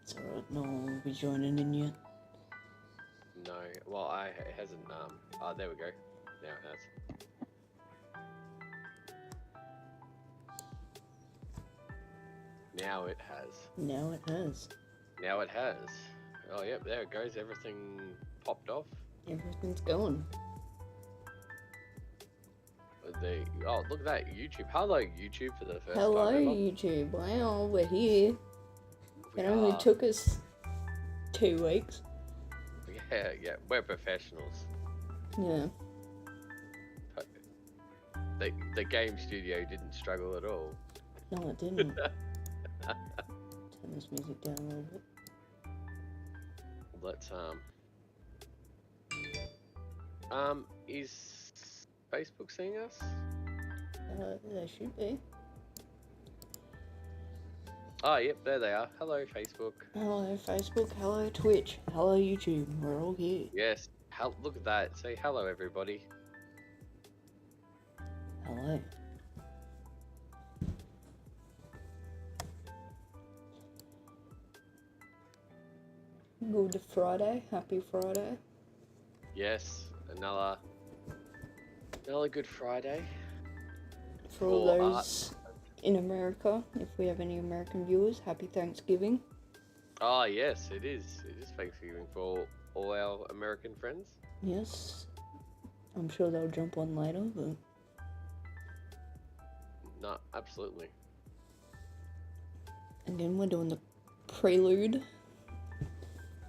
It's alright, no one will be joining in yet. No, well, it hasn't. Oh, there we go. Now it has. Now it has. Now it has. Now it has. Oh, yep, there it goes. Everything popped off. Everything's going. Oh, look at that. YouTube. Hello, YouTube, for the first Hello, time ever. YouTube. Wow, we're here. We It only are. took us 2 weeks. Yeah, we're professionals. Yeah. The game studio didn't struggle at all. No, it didn't. Turn this music down a little bit. Let's is Facebook seeing us? There should be. Oh, yep, there they are. Hello, Facebook. Hello, Facebook. Hello, Twitch. Hello, YouTube. We're all here. Yes. Look at that. Say hello, everybody. Hello. Good Friday. Happy Friday. Yes, another good Friday. For all those in America, if we have any American viewers, happy Thanksgiving. Oh, yes, it is. It is Thanksgiving for all our American friends. Yes. I'm sure they'll jump on later, but... No, absolutely. Again, we're doing the prelude.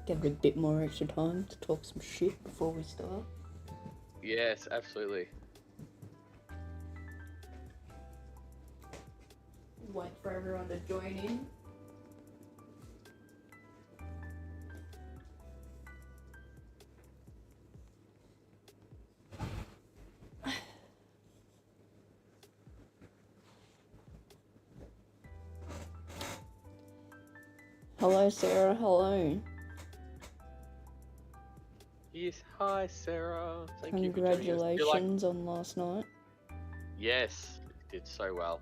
Give it a bit more extra time to talk some shit before we start. Yes, absolutely. Wait for everyone to join in. Hello, Sarah. Hello. Yes, hi, Sarah. Thank you for joining us. Congratulations on last night. Yes, you did so well.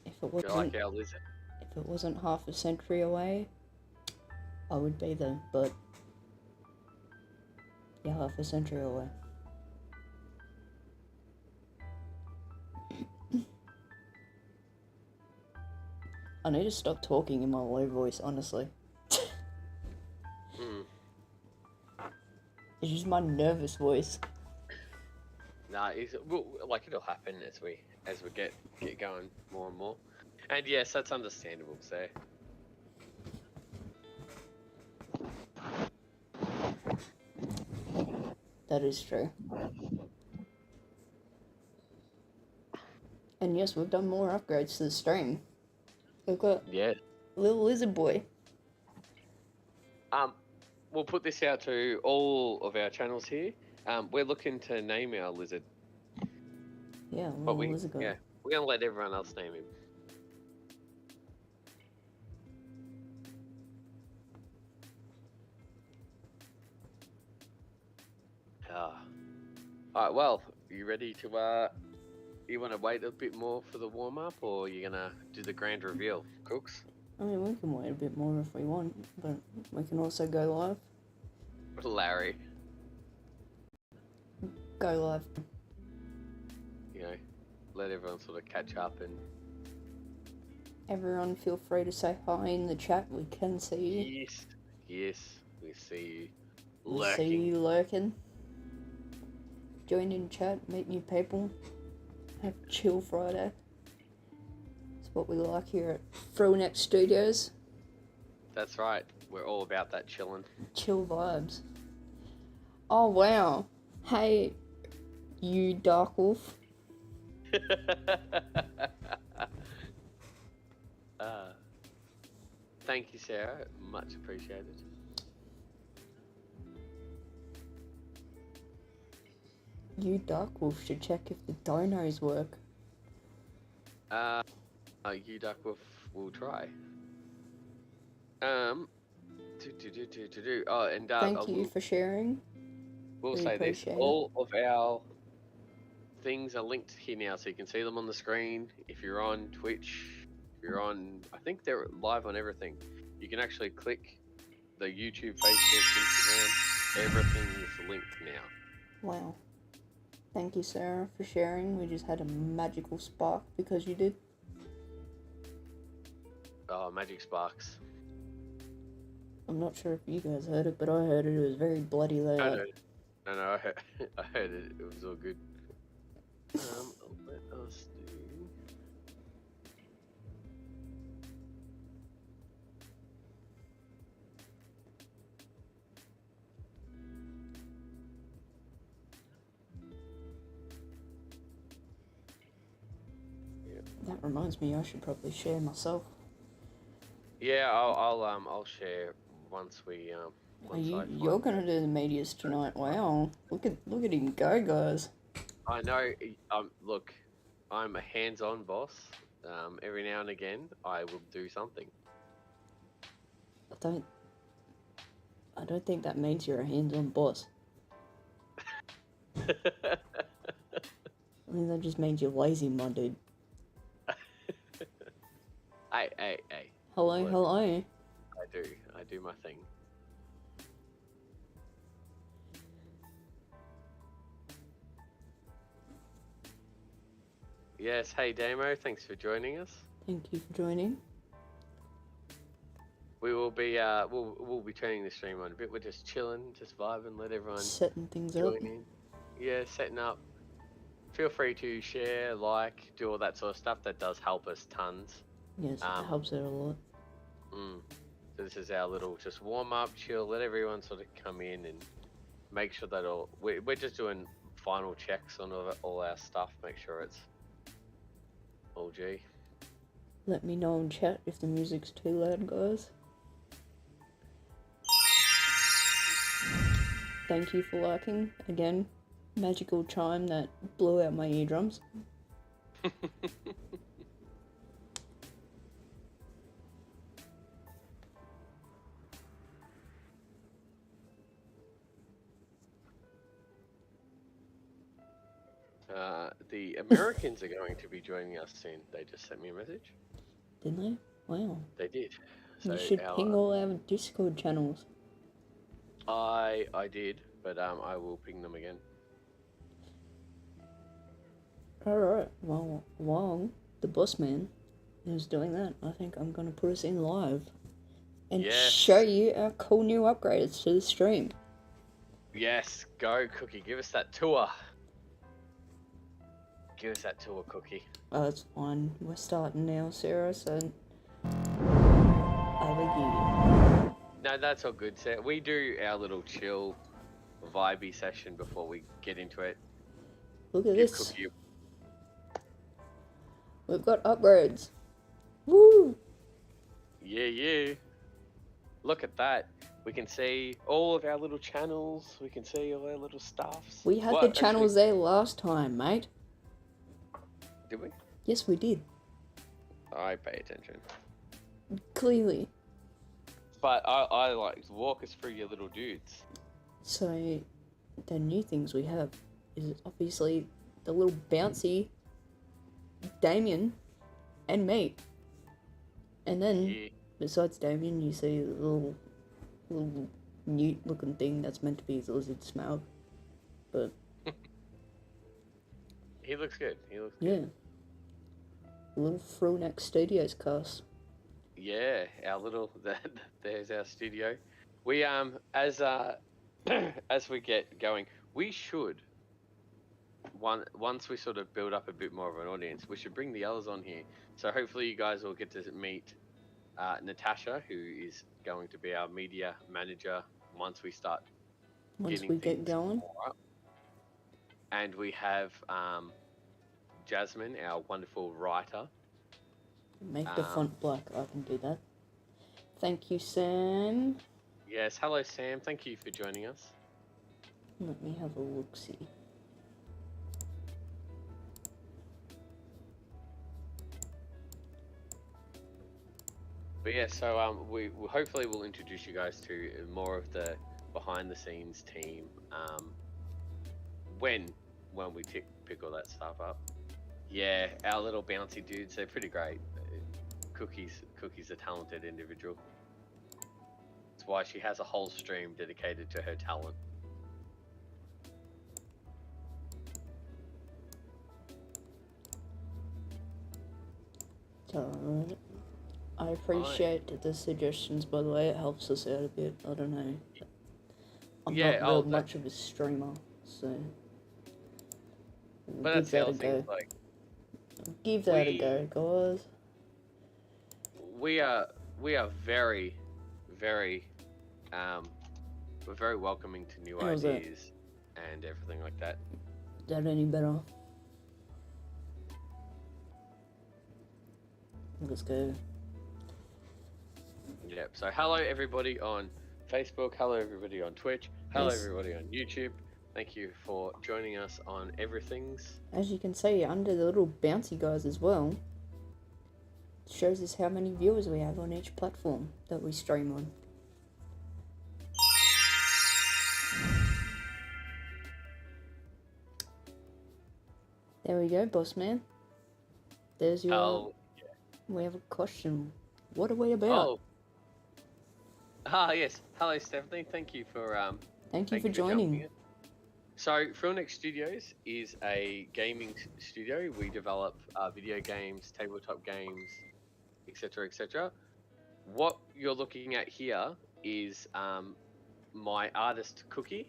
If it wasn't, Like our lizard. if it wasn't half a century away, I would be there. But yeah, half a century away. I need to stop talking in my low voice, honestly. It's just my nervous voice. Nah, it'll happen as we get going more and more. And yes, that's understandable, so. That is true. And yes, we've done more upgrades to the stream. We've got little lizard boy. We'll put this out to all of our channels here. We're looking to name our lizard. Yeah, little lizard guy. Yeah, we're gonna let everyone else name him. Alright, well, you ready to you wanna wait a bit more for the warm up, or you gonna do the grand reveal, Cooks? I mean, we can wait a bit more if we want, but we can also go live. Larry. Go live. You know, let everyone sort of catch up and... Everyone feel free to say hi in the chat, we can see you. Yes, we see you We lurking. see you lurking. Join in chat, meet new people. Have a chill Friday. It's what we like here at Throwneck Studios. That's right, we're all about that chilling. Chill vibes. Oh wow. Hey, you Dark Wolf. Thank you, Sarah. Much appreciated. You Dark Wolf should check if the donos work. You Duckwolf will try. Oh, and Thank you for sharing. We'll Really say this: appreciate it. all of our things are linked here now, so you can see them on the screen. If you're on Twitch, if you're on, I think they're live on everything. You can actually click the YouTube, Facebook, Instagram. Everything is linked now. Wow. Thank you, Sarah, for sharing. We just had a magical spark because you did. Oh, Magic Sparks. I'm not sure if you guys heard it, but I heard it. It was very bloody No, loud. no, I heard, I heard it. It was all good. Let us do. That reminds me, I should probably share myself. Yeah, I'll share once we You're gonna do the medias tonight? Wow! Look at him go, guys. I know. Look, I'm a hands-on boss. Every now and again, I will do something. I don't think that means you're a hands-on boss. I think that just means you're lazy, my dude. Hey. Hello, Look, hello. I do my thing. Yes, hey Damo, thanks for joining us. Thank you for joining. We will be we'll be turning the stream on a bit. We're just chilling, just vibing, let everyone Setting things up. join in. Yeah, setting up. Feel free to share, like, do all that sort of stuff. That does help us tons. Yes, it helps out a lot. So this is our little just warm up, chill, let everyone sort of come in and make sure that we're just doing final checks on all our stuff, make sure it's all G. Let me know in chat if the music's too loud, guys. Thank you for liking. Again, magical chime that blew out my eardrums. The Americans are going to be joining us soon. They just sent me a message. Didn't they? Wow. They did. So You should ping all our Discord channels. I did, but I will ping them again. Alright, well, while the boss man is doing that, I think I'm gonna put us in live and show you our cool new upgrades to the stream. Yes, go Cookie, give us that tour. Give us that tour, Cookie. Oh, it's fine. We're starting now, Sarah, so over you. No, that's all good, Sarah. We do our little chill, vibey session before we get into it. Look at this. Cookie. We've got upgrades. Woo! Yeah. Look at that. We can see all of our little channels. We can see all our little stuffs. We had the channels there last time, mate. Did we? Yes, we did. I pay attention. Clearly. But I like to walk us through your little dudes. So, the new things we have is obviously the little bouncy Damien and me. And then, besides Damien, you see the little newt looking thing that's meant to be his lizard smell. But he looks good. Yeah. A little Fronex Studios cast. Yeah, our little there's our studio. We as as we get going, we should once we sort of build up a bit more of an audience, we should bring the others on here. So hopefully you guys will get to meet Natasha, who is going to be our media manager once we start. Once we get going. And we have Jasmine, our wonderful writer. Make the font black, I can do that. Thank you, Sam. Yes, hello Sam, thank you for joining us. Let me have a look-see. But yeah, so we hopefully will introduce you guys to more of the behind the scenes team. when we pick all that stuff up. Yeah, our little bouncy dudes, they're pretty great. Cookie's a talented individual. That's why she has a whole stream dedicated to her talent. I appreciate the suggestions, by the way. It helps us out a bit. I don't know. I'm not real much of a streamer, so but give that a go. Give that a go, guys. We are very, very, we're very welcoming to new ideas and everything like that. Is that any better? Let's go. Yep. So hello everybody on Facebook. Hello everybody on Twitch. Hello everybody on YouTube. Thank you for joining us on everything's. As you can see under the little bouncy guys as well, it shows us how many viewers we have on each platform that we stream on. There we go, boss man. There's your. Oh, yeah. We have a question. What are we about? Yes. Hello, Stephanie. Thank you for Thank you for joining. So, Frillneck Studios is a gaming studio. We develop video games, tabletop games, etc., etc. What you're looking at here is my artist Cookie,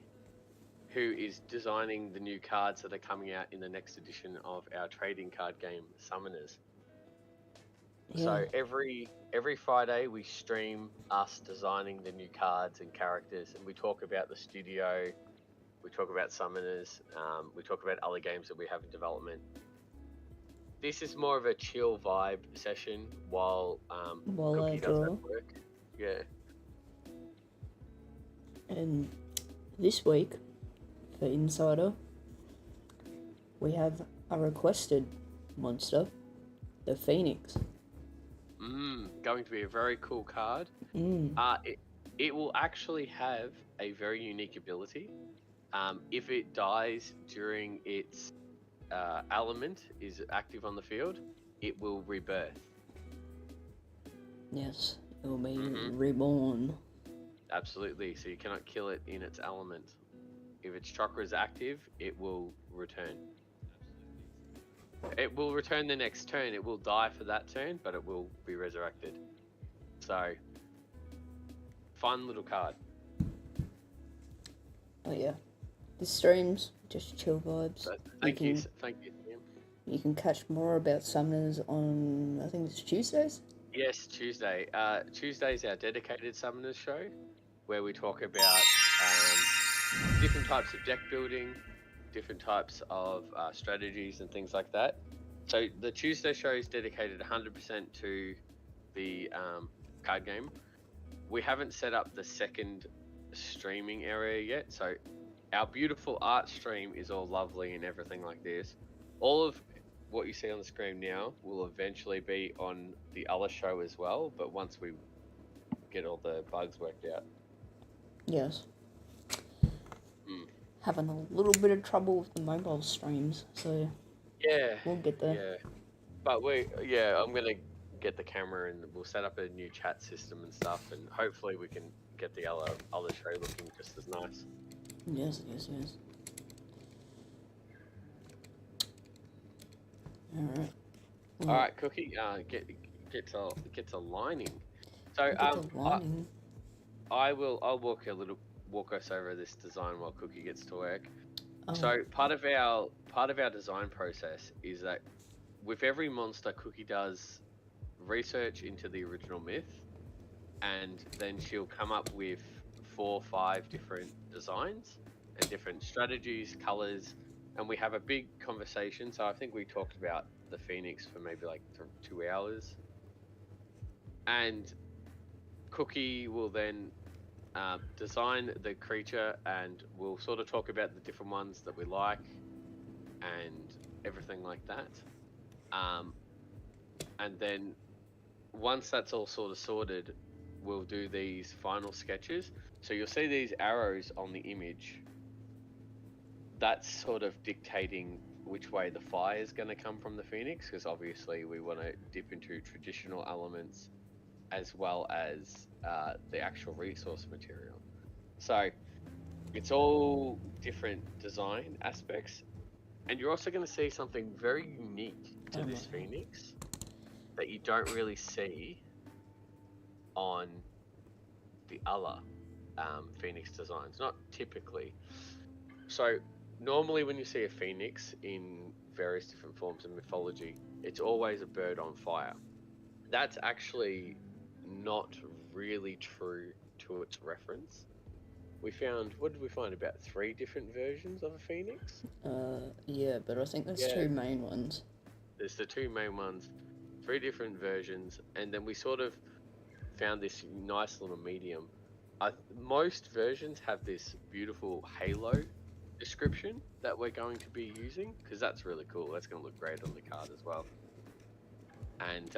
who is designing the new cards that are coming out in the next edition of our trading card game, Summoners. Yeah. So every Friday we stream us designing the new cards and characters, and we talk about the studio, we talk about Summoners, we talk about other games that we have in development. This is more of a chill vibe session while Cookie does that work. Yeah. And this week, for Insider, we have a requested monster, the Phoenix. Going to be a very cool card. It will actually have a very unique ability. If it dies during its element is active on the field, it will rebirth. Yes, it will be reborn. Absolutely. So you cannot kill it in its element. If its chakra is active, it will return. It will return the next turn. It will die for that turn, but it will be resurrected. So, fun little card. Oh yeah, the streams just chill vibes. So, thank you, Tim. You can catch more about Summoners on, I think it's Tuesdays. Yes, Tuesday. Tuesday's our dedicated Summoners show, where we talk about different types of deck building, different types of strategies and things like that. So the Tuesday show is dedicated 100% to the card game. We haven't set up the second streaming area yet, so our beautiful art stream is all lovely and everything like this. All of what you see on the screen now will eventually be on the other show as well, but once we get all the bugs worked out. Yes. Having a little bit of trouble with the mobile streams, so yeah, we'll get there. Yeah, but I'm gonna get the camera and we'll set up a new chat system and stuff, and hopefully we can get the other show looking just as nice. Yes. All right, Cookie. Get to lining. So I'll walk us over this design while Cookie gets to work. So part of our design process is that with every monster, Cookie does research into the original myth, and then she'll come up with 4 or 5 different designs and different strategies, colors, and we have a big conversation. So I think we talked about the Phoenix for maybe like 2 hours, and Cookie will then design the creature, and we'll sort of talk about the different ones that we like and everything like that. And then once that's all sort of sorted, we'll do these final sketches. So you'll see these arrows on the image. that's sort of dictating which way the fire is going to come from the Phoenix, because obviously we want to dip into traditional elements as well as the actual resource material. So it's all different design aspects, and you're also going to see something very unique to this Phoenix that you don't really see on the other Phoenix designs, not typically. So normally when you see a Phoenix in various different forms of mythology, it's always a bird on fire. That's actually not really true to its reference. We found, what did we find, about 3 different versions of a Phoenix? Yeah, but I think there's Yeah. 2 main ones. There's the 2 main ones, 3 different versions, and then we sort of found this nice little medium. Most versions have this beautiful halo description that we're going to be using, because that's really cool. That's going to look great on the card as well. And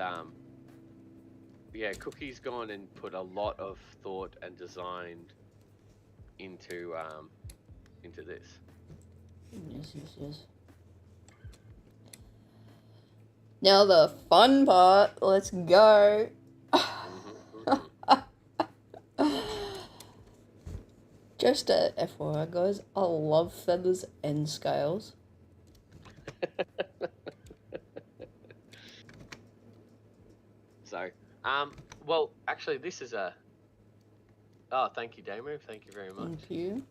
yeah, Cookie's gone and put a lot of thought and design into this. Yes. Now the fun part. Let's go. Just a FYI, guys, I love feathers and scales. So, well, actually, this is a. Oh, thank you, Damo. Thank you very much. Thank you.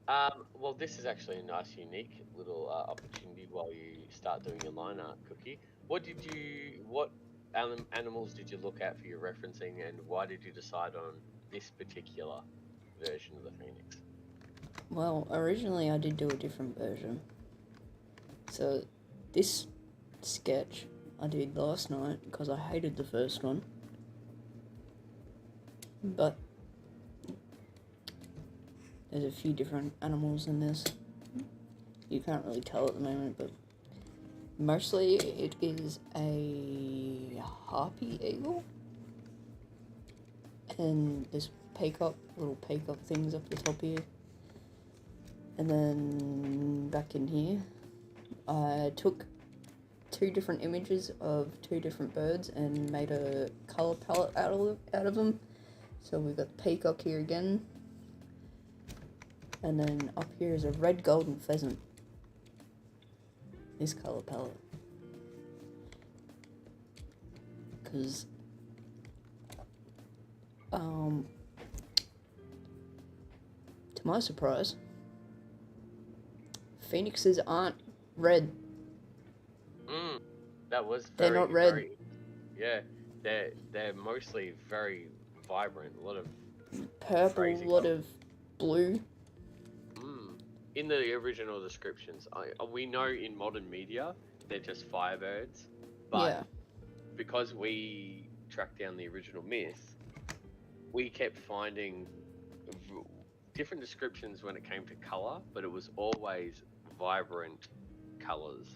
Well, this is actually a nice, unique little opportunity while you start doing your line art, Cookie. What animals did you look at for your referencing, and why did you decide on this particular version of the Phoenix? Well, originally I did do a different version. So, this sketch I did last night because I hated the first one. But there's a few different animals in this. You can't really tell at the moment, but mostly it is a harpy eagle. And there's little peacock things up the top here. And then back in here, I took 2 different images of 2 different birds and made a colour palette out of them. So we've got the peacock here again. And then up here is a red golden pheasant. This colour palette. Because, to my surprise, phoenixes aren't red. That was They're not red. Yeah, they're mostly very vibrant. A lot of purple, a lot of blue. In the original descriptions, we know in modern media they're just firebirds, but because we tracked down the original myth, we kept finding different descriptions when it came to color, but it was always vibrant colors.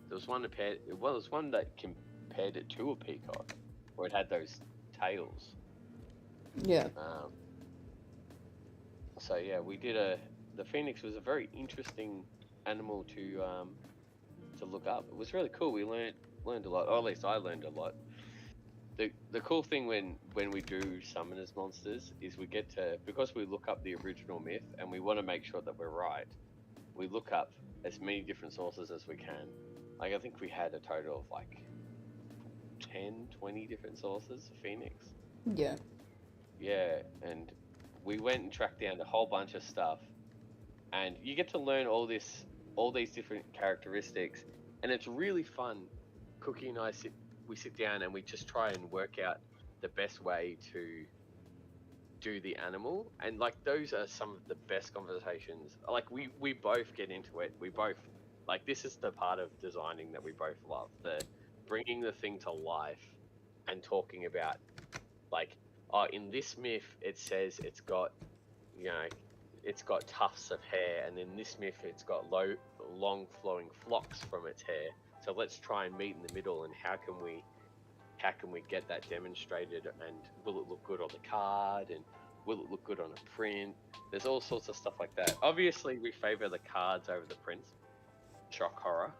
There was one that compared it to a peacock, where it had those tails. Yeah. So yeah, we did the Phoenix was a very interesting animal to look up. It was really cool. We learned a lot, or at least I learned a lot. The cool thing when we do summon as monsters is we get to, because we look up the original myth and we want to make sure that we're right, we look up as many different sources as we can. Like, I think we had a total of like 10, 20 different sources for Phoenix. Yeah. Yeah, and we went and tracked down a whole bunch of stuff, and you get to learn all these different characteristics, and it's really fun. Cookie and I sit down and we just try and work out the best way to do the animal, and like those are some of the best conversations. Like we both get into it. We both like, this is the part of designing that we both love, the bringing the thing to life and talking about, like, oh, in this myth it says it's got, it's got tufts of hair, and in this myth it's got long flowing flocks from its hair. So let's try and meet in the middle, and how can we get that demonstrated, and will it look good on the card, and Will it look good on a print? There's all sorts of stuff like that. Obviously, we favour the cards over the prints. Shock horror.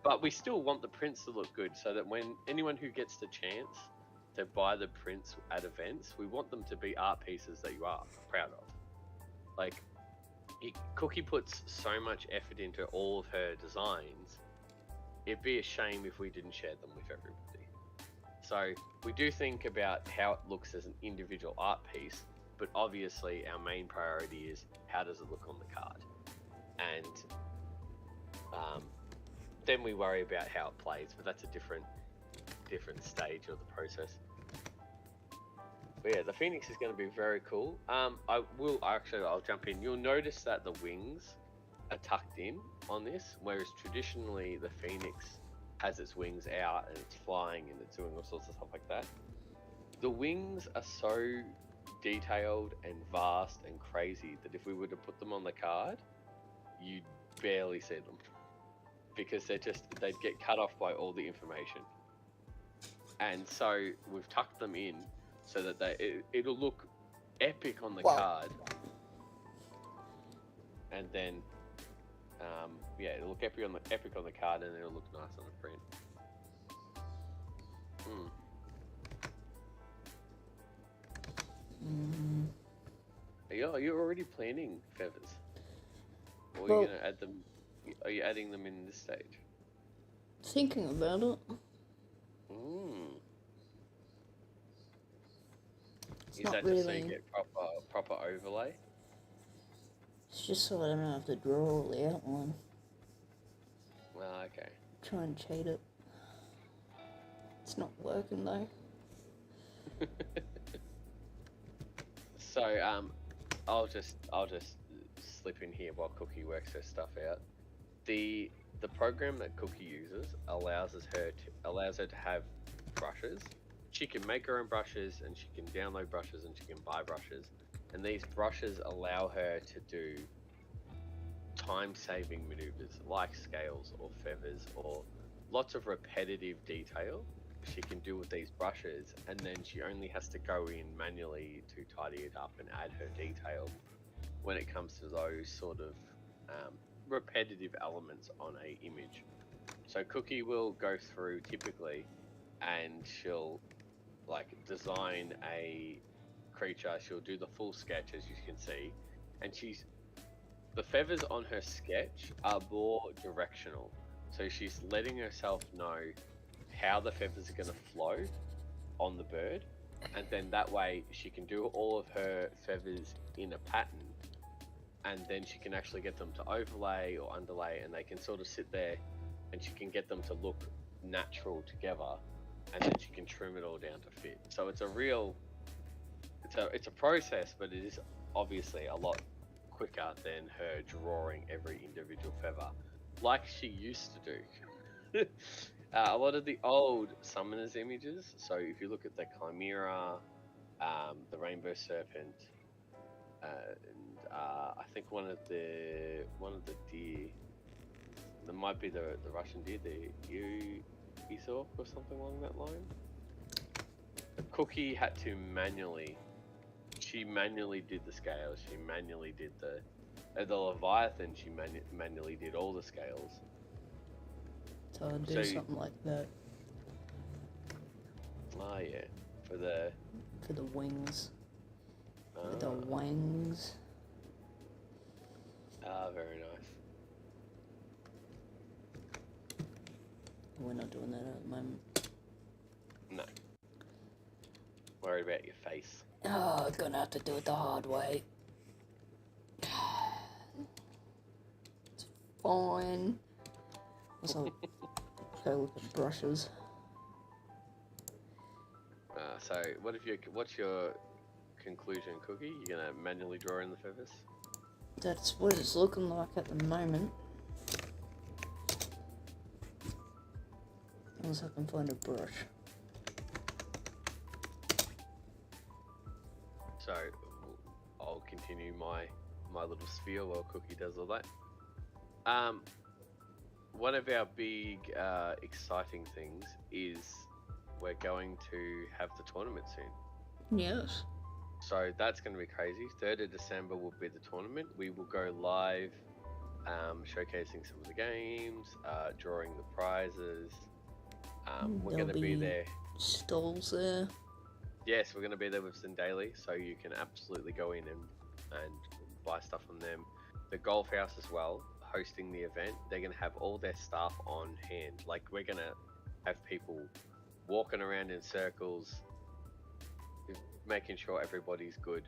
But we still want the prints to look good, so that when anyone who gets the chance to buy the prints at events, we want them to be art pieces that you are proud of. Like, Cookie puts so much effort into all of her designs, it'd be a shame if we didn't share them with everybody. So we do think about how it looks as an individual art piece, but obviously our main priority is how does it look on the card, and then we worry about how it plays, but that's a different stage of the process. But yeah, the Phoenix is going to be very cool. I'll jump in. You'll notice that the wings are tucked in on this, whereas traditionally the Phoenix has its wings out and it's flying and it's doing all sorts of stuff like that. The wings are so detailed and vast and crazy that if we were to put them on the card, you'd barely see them, because they'd get cut off by all the information. And so we've tucked them in so that it'll look epic on the card, and then it'll look epic on the card, and it'll look nice on the print. Are you already planning feathers, or are you gonna add them? Are you adding them in this stage? Thinking about it. Is that just so you get proper overlay? It's just so I don't have to draw all the outline. Well, okay. Try and cheat it. It's not working though. So I'll just slip in here while Cookie works her stuff out. The program that Cookie uses allows her to have brushes. She can make her own brushes, and she can download brushes, and she can buy brushes. And these brushes allow her to do time-saving maneuvers like scales or feathers or lots of repetitive detail she can do with these brushes, and then she only has to go in manually to tidy it up and add her detail when it comes to those sort of repetitive elements on a image. So Cookie will go through typically, and she'll design a creature. She'll do the full sketch, as you can see, and the feathers on her sketch are more directional. So she's letting herself know how the feathers are going to flow on the bird, and then that way she can do all of her feathers in a pattern, and then she can actually get them to overlay or underlay, and they can sort of sit there, and she can get them to look natural together, and then she can trim it all down to fit. So it's a process, but it is obviously a lot quicker than her drawing every individual feather like she used to do. A lot of the old Summoners images, so if you look at the Chimera, the Rainbow Serpent, and I think one of the deer, there might be the Russian deer, the Isor or something along that line. The Cookie had to manually did the scales. She manually did the Leviathan. She manually did all the scales. So I'd do something like that. Oh yeah, for the wings. For the wings. Very nice. We're not doing that at the moment. No. Worry about your face. Oh, I'm gonna have to do it the hard way. It's fine. Also, go look at brushes. So what's your conclusion, Cookie? You're gonna manually draw in the feathers? That's what it's looking like at the moment. Unless I can find a brush. So I'll continue my little spiel while Cookie does all that. One of our big exciting things is we're going to have the tournament soon. Yes. So that's going to be crazy. 3rd of December will be the tournament. We will go live, showcasing some of the games, drawing the prizes. We're There'll going to be there. Stalls there. Yes, we're going to be there with Zendaily, so you can absolutely go in and buy stuff from them. The Golf House as well, hosting the event. They're going to have all their staff on hand. Like, we're going to have people walking around in circles, making sure everybody's good.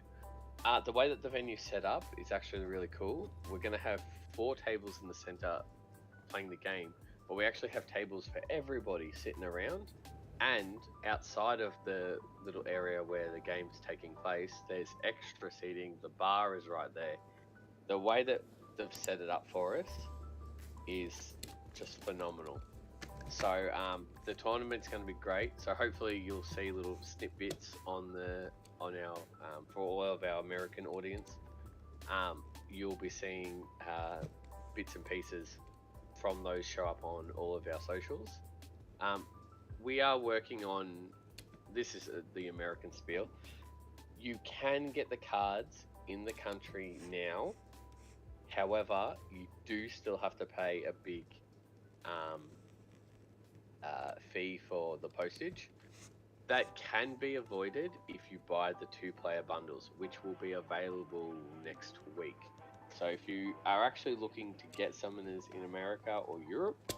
The way that the venue's set up is actually really cool. We're going to have 4 tables in the center playing the game, but we actually have tables for everybody sitting around. And outside of the little area where the game's taking place, there's extra seating. The bar is right there. The way that they've set it up for us is just phenomenal. So the tournament's going to be great. So hopefully you'll see little snippets on our for all of our American audience. You'll be seeing bits and pieces from those show up on all of our socials. We are working on, this is the American spiel. You can get the cards in the country now. However, you do still have to pay a big fee for the postage. That can be avoided if you buy the 2-player bundles, which will be available next week. So if you are actually looking to get summoners in America or Europe,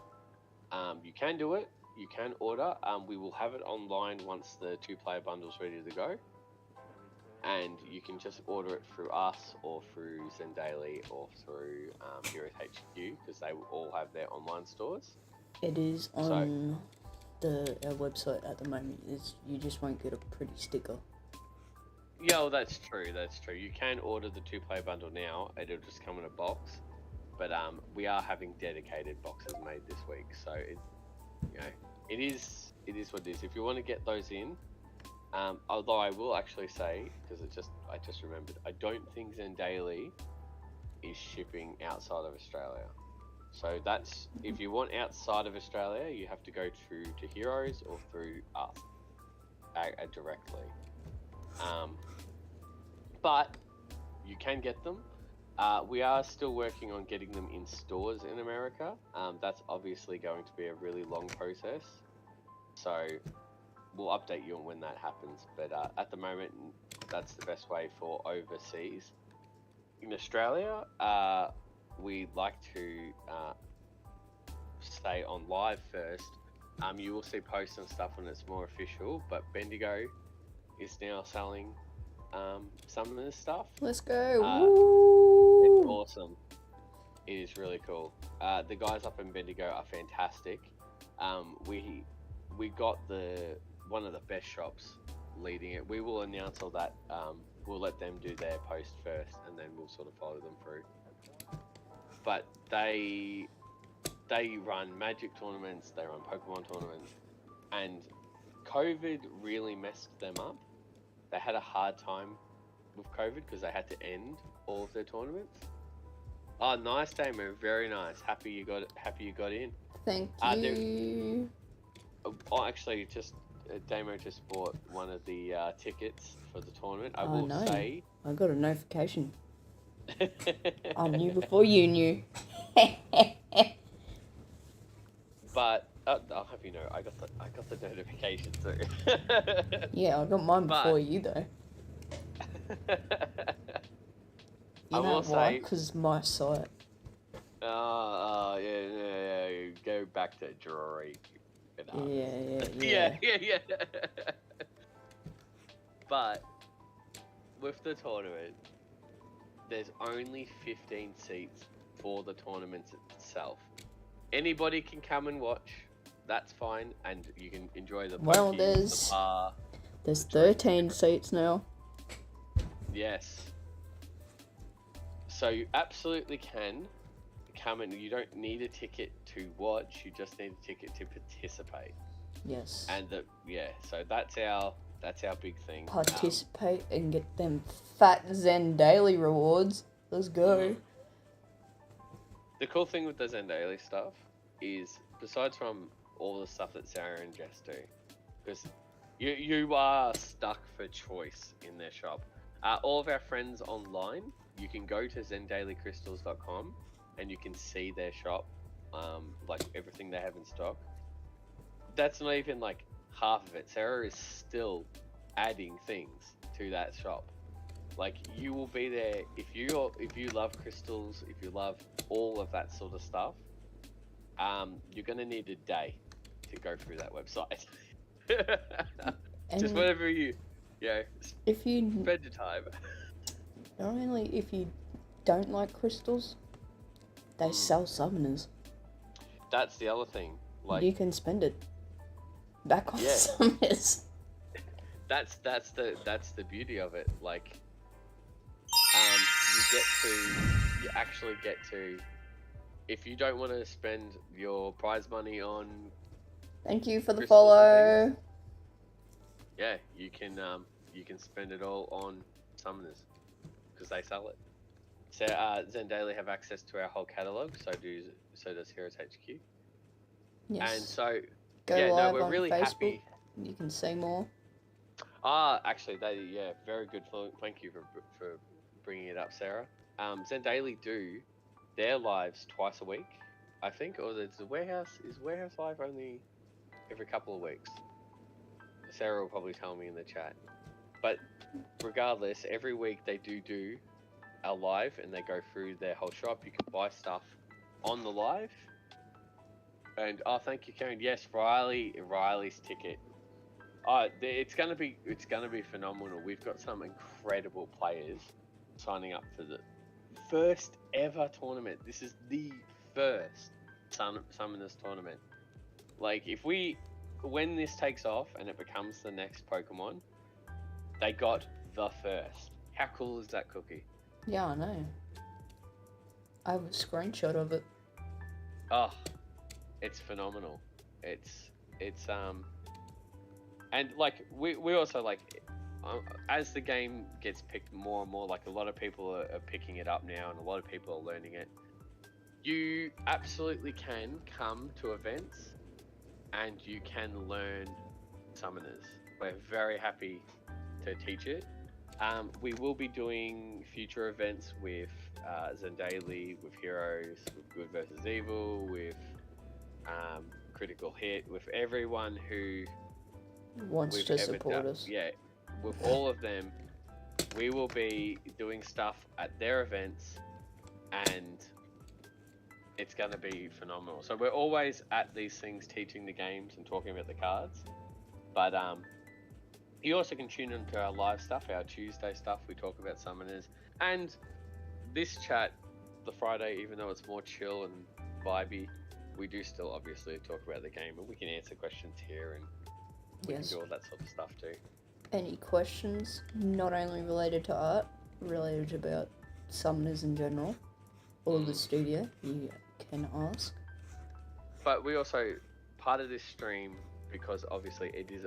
you can do it. You can order. We will have it online once the 2-player bundle's ready to go. And you can just order it through us or through Zendaily or through here at HQ, because they will all have their online stores. It is on our website at the moment. You just won't get a pretty sticker. Yeah, well, that's true. That's true. You can order the 2-player bundle now. It'll just come in a box. But we are having dedicated boxes made this week, so it is what it is. If you want to get those in, although I will actually say, because I just remembered, I don't think Zendaily is shipping outside of Australia. So that's, if you want outside of Australia, you have to go through to Heroes or through us directly. But you can get them. We are still working on getting them in stores in America. That's obviously going to be a really long process. So we'll update you on when that happens. But at the moment, that's the best way for overseas. In Australia, we like to stay on live first. You will see posts and stuff when it's more official, but Bendigo is now selling some of this stuff. Let's go. It's awesome. It is really cool. The guys up in Bendigo are fantastic. We got one of the best shops leading it. We will announce all that. We'll let them do their post first, and then we'll sort of follow them through. But they run Magic tournaments, they run Pokemon tournaments, and COVID really messed them up. They had a hard time with COVID because they had to end all of their tournaments. Oh, nice, Damo. Very nice. Happy you got in. Thank you. Actually, Damo just bought one of the tickets for the tournament. I got a notification. I knew before you knew. But I'll have you know, I got the notification too. Yeah, I got mine before you though. You know why? Because it's my site. Yeah. Go back to Drake. Yeah. But with the tournament, there's only 15 seats for the tournament itself. Anybody can come and watch. That's fine, and you can enjoy the pokies, the bar. There's 13 seats now. Yes. So you absolutely can come, and you don't need a ticket to watch. You just need a ticket to participate. Yes. And so that's our big thing. Participate and get them fat Zendaily rewards. Let's go. The cool thing with the Zendaily stuff is, besides from all the stuff that Sarah and Jess do, because you are stuck for choice in their shop. All of our friends online, you can go to zendailycrystals.com and you can see their shop, like everything they have in stock. That's not even like half of it. Sarah is still adding things to that shop. Like, you will be there if you love crystals, if you love all of that sort of stuff. You're gonna need a day to go through that website. And Just whatever if you spend your time. not only if you don't like crystals, they sell summoners. That's the other thing. Like, you can spend it back on Yeah. summoners. that's the beauty of it. Like, you actually get to, if you don't want to spend your prize money on, Thank you for the crystals and follow. yeah, you can spend it all on summoners because they sell it. So Zendaily have access to our whole catalog, so does Heroes HQ. Yes. And so Go yeah, no, live we're on really Facebook. happy. You can see more. Actually, very good. Thank you for bringing it up, Sarah. Zendaily do their lives twice a week, I think, or is Warehouse live only every couple of weeks? Sarah will probably tell me in the chat. But regardless, every week they do a live and they go through their whole shop. You can buy stuff on the live. And thank you, Karen. Yes, Riley's ticket. It's gonna be phenomenal. We've got some incredible players signing up for the first ever tournament. This is the first Summoners tournament. Like, when this takes off and it becomes the next Pokemon, they got the first. How cool is that, Cookie? Yeah, I know. I have a screenshot of it. Oh, it's phenomenal. It's and like we also like, as the game gets picked more and more, like a lot of people are picking it up now and a lot of people are learning it. You absolutely can come to events and you can learn summoners. We're very happy to teach it. We will be doing future events with Zendaily, with Heroes, with Good vs Evil, with Critical Hit, with everyone who Wants to support us. Yeah, with all of them, we will be doing stuff at their events, and it's going to be phenomenal. So we're always at these things teaching the games and talking about the cards, but you also can tune into our live stuff, our Tuesday stuff. We talk about summoners, and this chat, the Friday, even though it's more chill and vibey, we do still obviously talk about the game, and we can answer questions here, and we can do all that sort of stuff too. Any questions, not only related to art, related about summoners in general, or the studio, you can ask. But we also, part of this stream, because obviously it is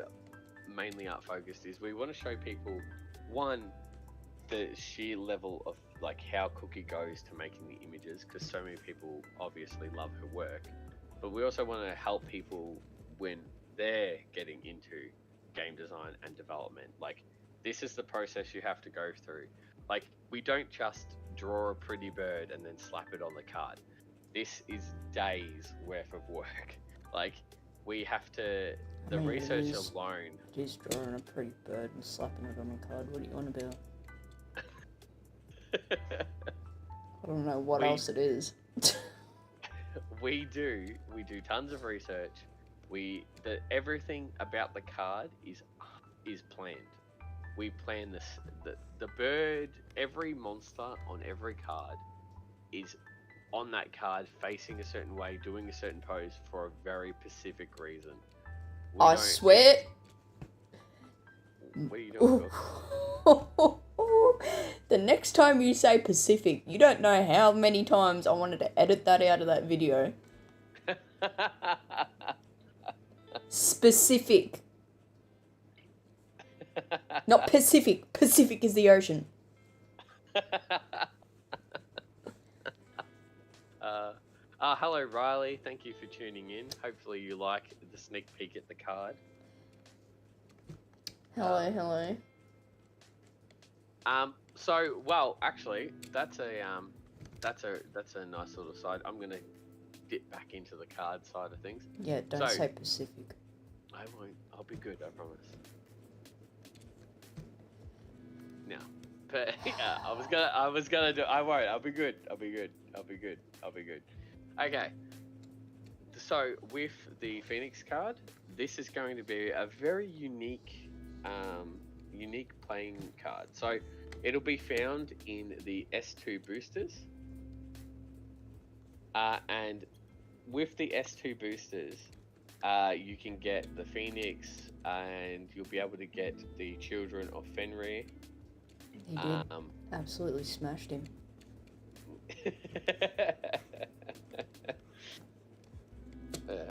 mainly art focused, is we want to show people, one, the sheer level of like how Cookie goes to making the images, because so many people obviously love her work, but we also want to help people when they're getting into game design and development. Like, this is the process you have to go through. Like, we don't just draw a pretty bird and then slap it on the card. This is days worth of work. Like, we have to, the research alone. Just drawing a pretty bird and slapping it on a card. What do you want about? I don't know what else it is. we do tons of research. Everything about the card is planned. We plan this. The bird, every monster on every card is on that card facing a certain way, doing a certain pose for a very specific reason. I swear. What are you doing, Phil? The next time you say Pacific, you don't know how many times I wanted to edit that out of that video. Specific. Not Pacific. Pacific is the ocean. Hello, Riley. Thank you for tuning in. Hopefully you like the sneak peek at the card. Hello, hello. So well, actually, that's a nice little side. I'm gonna dip back into the card side of things. Yeah, don't say Pacific. I won't. I'll be good. I promise. No, but yeah, I was gonna do. I won't. I'll be good. I'll be good. I'll be good. I'll be good. Okay. So with the Phoenix card, this is going to be a very unique, unique playing card. So it'll be found in the S2 boosters, and with the S2 boosters, you can get the Phoenix, and you'll be able to get the Children of Fenrir. He did. Absolutely smashed him.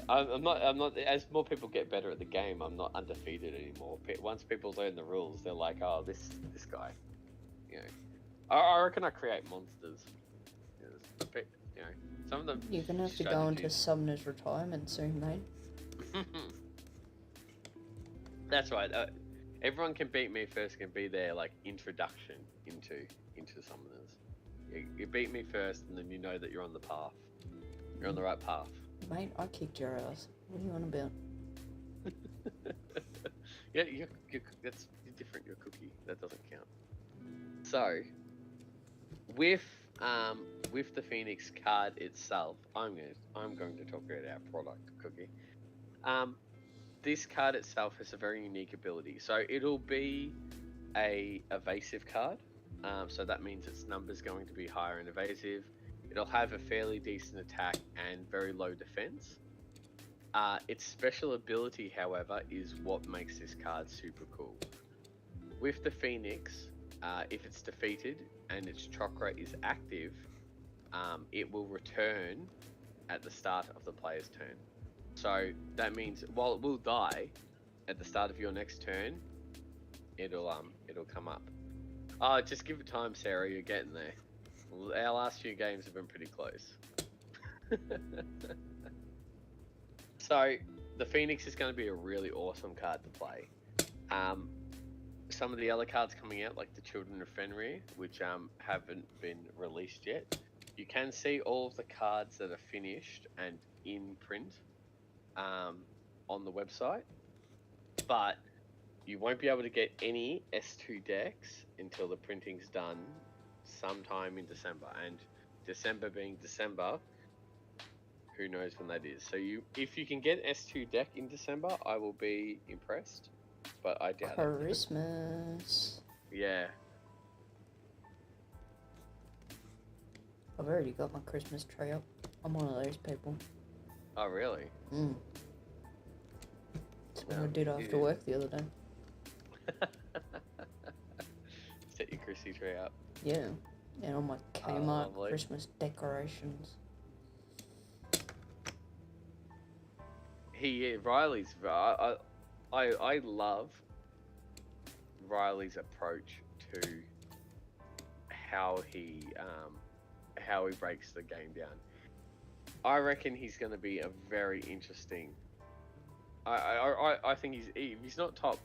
I'm not. As more people get better at the game, I'm not undefeated anymore. Once people learn the rules, they're like, "Oh, this guy." You know, I reckon I create monsters. You know, some of them. You're gonna have to go into Sumner's retirement soon, mate. That's right. Everyone can beat me first. Can be their like introduction into summoners. You beat me first, and then you know that you're on the path. You're on the right path. Mate, I kicked your ass. What are you on about? Yeah, you're different. You're a cookie. That doesn't count. So, with the Phoenix card itself, I'm going to talk about our product, Cookie. This card itself has a very unique ability. So it'll be a evasive card. So that means its number's going to be higher in evasive. It'll have a fairly decent attack and very low defense. Its special ability, however, is what makes this card super cool. With the Phoenix, if it's defeated and its chakra is active, it will return at the start of the player's turn. So that means while it will die at the start of your next turn, it'll come up. Oh, just give it time, Sarah. You're getting there. Our last few games have been pretty close. So the Phoenix is going to be a really awesome card to play. Some of the other cards coming out, like the Children of Fenrir, which haven't been released yet. You can see all of the cards that are finished and in print on the website, but you won't be able to get any S2 decks until the printing's done sometime in December. And December being December, who knows when that is. So if you can get S2 deck in December, I will be impressed, but I doubt it. Christmas. Yeah. I've already got my Christmas tree up. I'm one of those people. Oh, really? That's what I did after work the other day. Set your Chrissy tree up. Yeah. And all my Kmart Christmas decorations. Riley's. I love Riley's approach to how he breaks the game down. I reckon he's going to be a very interesting. I think he's not top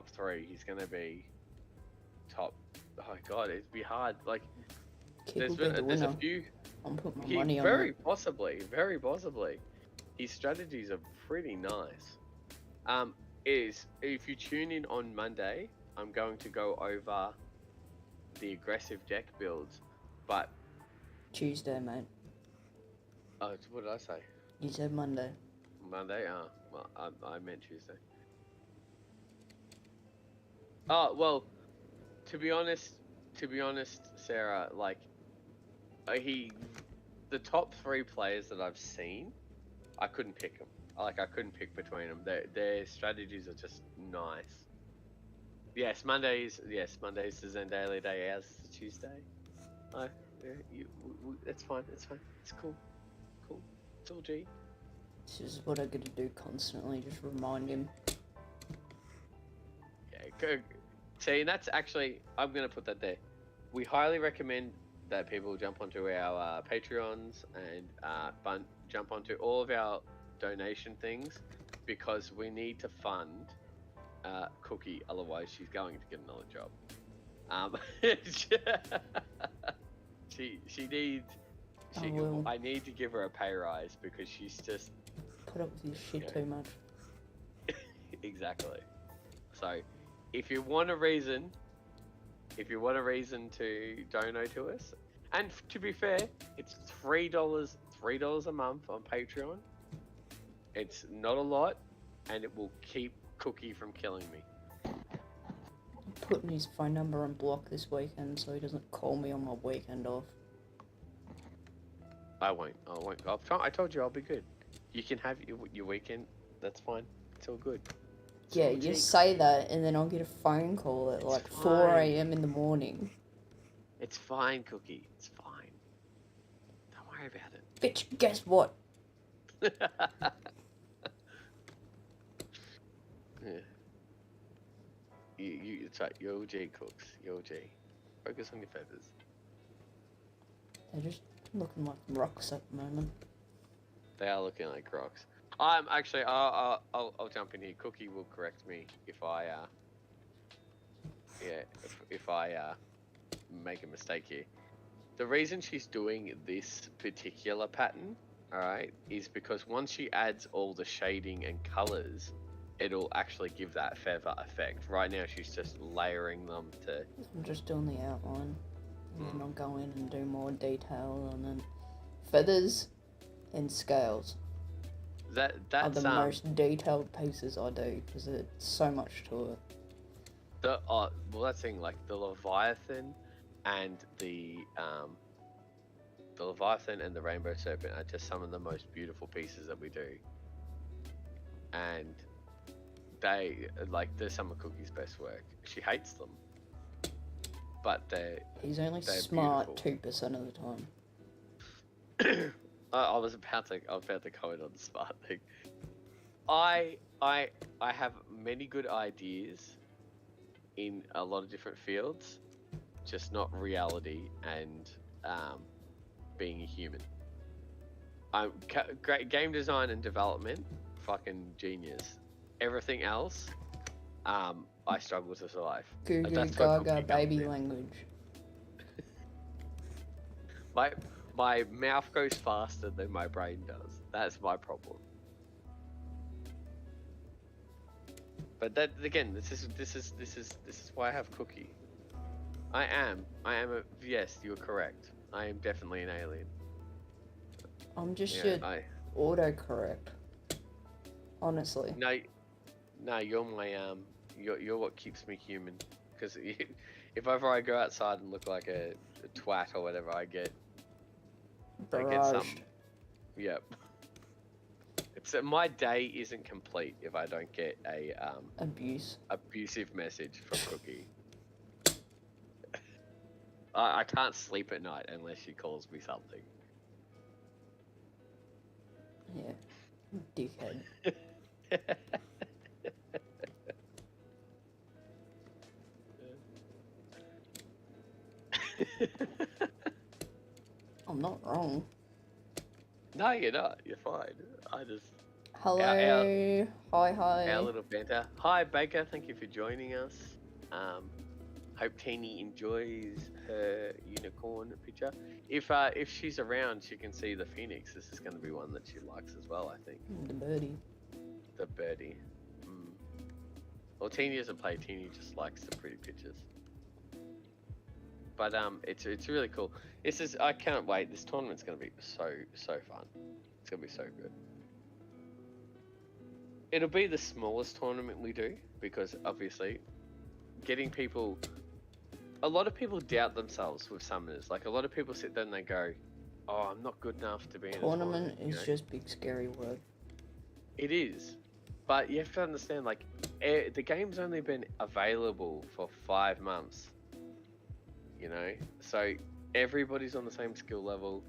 3. He's going to be top. Oh god, it'd be hard. Like there's a few. I'm putting my money on very possibly. His strategies are pretty nice. Is if you tune in on Monday, I'm going to go over the aggressive deck builds, but Tuesday, mate. Oh, what did I say? You said Monday. Monday? Oh, well, I meant Tuesday. Oh, well, to be honest, Sarah, like, the top 3 players that I've seen, I couldn't pick them. I couldn't pick between them. Their strategies are just nice. Yes, Monday's the Zendaya day, as the Tuesday. It's fine. It's cool. It's all G. This is what I gotta do constantly, just remind him. Yeah, good. See, and that's actually, I'm gonna put that there. We highly recommend that people jump onto our Patreons and jump onto all of our donation things, because we need to fund Cookie, otherwise she's going to get another job. Um, she needs. I need to give her a pay rise because she's just put up with your shit too much. Exactly. So, if you want a reason to donate to us, and to be fair, it's $3 a month on Patreon. It's not a lot, and it will keep Cookie from killing me. I'm putting his phone number on block this weekend so he doesn't call me on my weekend off. I won't. I told you I'll be good. You can have your weekend. That's fine. It's all good. Yeah, you say that, and then I'll get a phone call at like 4 a.m. in the morning. It's fine, Cookie. It's fine. Don't worry about it. Bitch, guess what? Yeah. It's right. You're OG, Cooks. You're OG. Focus on your feathers. They're just looking like rocks at the moment. They are looking like rocks. I'm actually. I'll jump in here. Cookie will correct me if I. If I make a mistake here. The reason she's doing this particular pattern, all right, is because once she adds all the shading and colors, it'll actually give that feather effect. Right now, she's just layering them to. I'm just doing the outline, and then I'll go in and do more detail, and then feathers and scales. That's are the most detailed pieces I do because there's so much to it. Well, that's thing like the Leviathan and the Rainbow Serpent are just some of the most beautiful pieces that we do, and they're some of Cookie's best work. She hates them, but he's only smart 2% of the time. I was about to comment on the smart thing. I have many good ideas in a lot of different fields, just not reality and being a human. I'm great game design and development, fucking genius. Everything else, I struggle to survive. Goo goo gaga baby language. My mouth goes faster than my brain does. That's my problem. But that again, this is why I have Cookie. I am yes, you're correct. I am definitely an alien. I'm just your autocorrect. Honestly. No, you're my you're what keeps me human. Because if ever I go outside and look like a twat or whatever, I get something. Yep. It's my day isn't complete if I don't get a abusive message from Cookie. I can't sleep at night unless she calls me something. Yeah, dickhead. I'm not wrong. No, you're not. You're fine. I just... Hello. Hi. Our little banter. Hi, Baker. Thank you for joining us. Hope Teeny enjoys her unicorn picture. If she's around, she can see the phoenix. This is going to be one that she likes as well, I think. The birdie. The birdie. Well, Teeny doesn't play. Teeny just likes the pretty pictures. But it's really cool. I can't wait. This tournament's going to be so fun. It's going to be so good. It'll be the smallest tournament we do because obviously getting people... A lot of people doubt themselves with summoners. Like a lot of people sit there and they go, "Oh, I'm not good enough to be in a tournament." Tournament is just big scary word. It is, but you have to understand. Like, the game's only been available for 5 months. You know, so everybody's on the same skill level.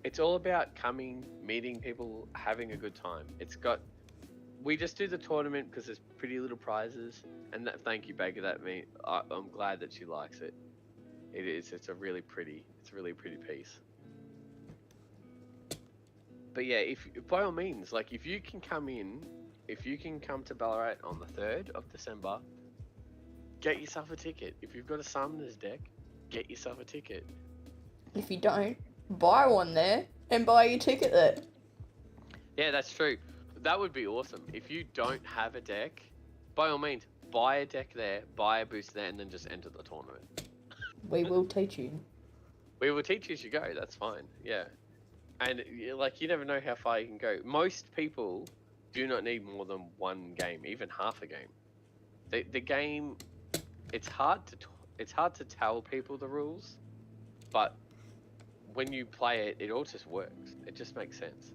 It's all about coming, meeting people, having a good time. We just do the tournament because there's pretty little prizes, and thank you, Baker. I'm glad that she likes it. It is. It's a really pretty piece. But yeah, by all means, like if you can come to Ballarat on the 3rd of December, get yourself a ticket. If you've got a summoners deck, get yourself a ticket. If you don't, buy one there and buy your ticket there. Yeah, that's true. That would be awesome. If you don't have a deck, by all means, buy a deck there, buy a booster there, and then just enter the tournament. We will teach you. We will teach you as you go. That's fine. Yeah. And like, you never know how far you can go. Most people do not need more than one game, even half a game. The game, it's hard to tell people the rules, but when you play it, it all just works. It just makes sense.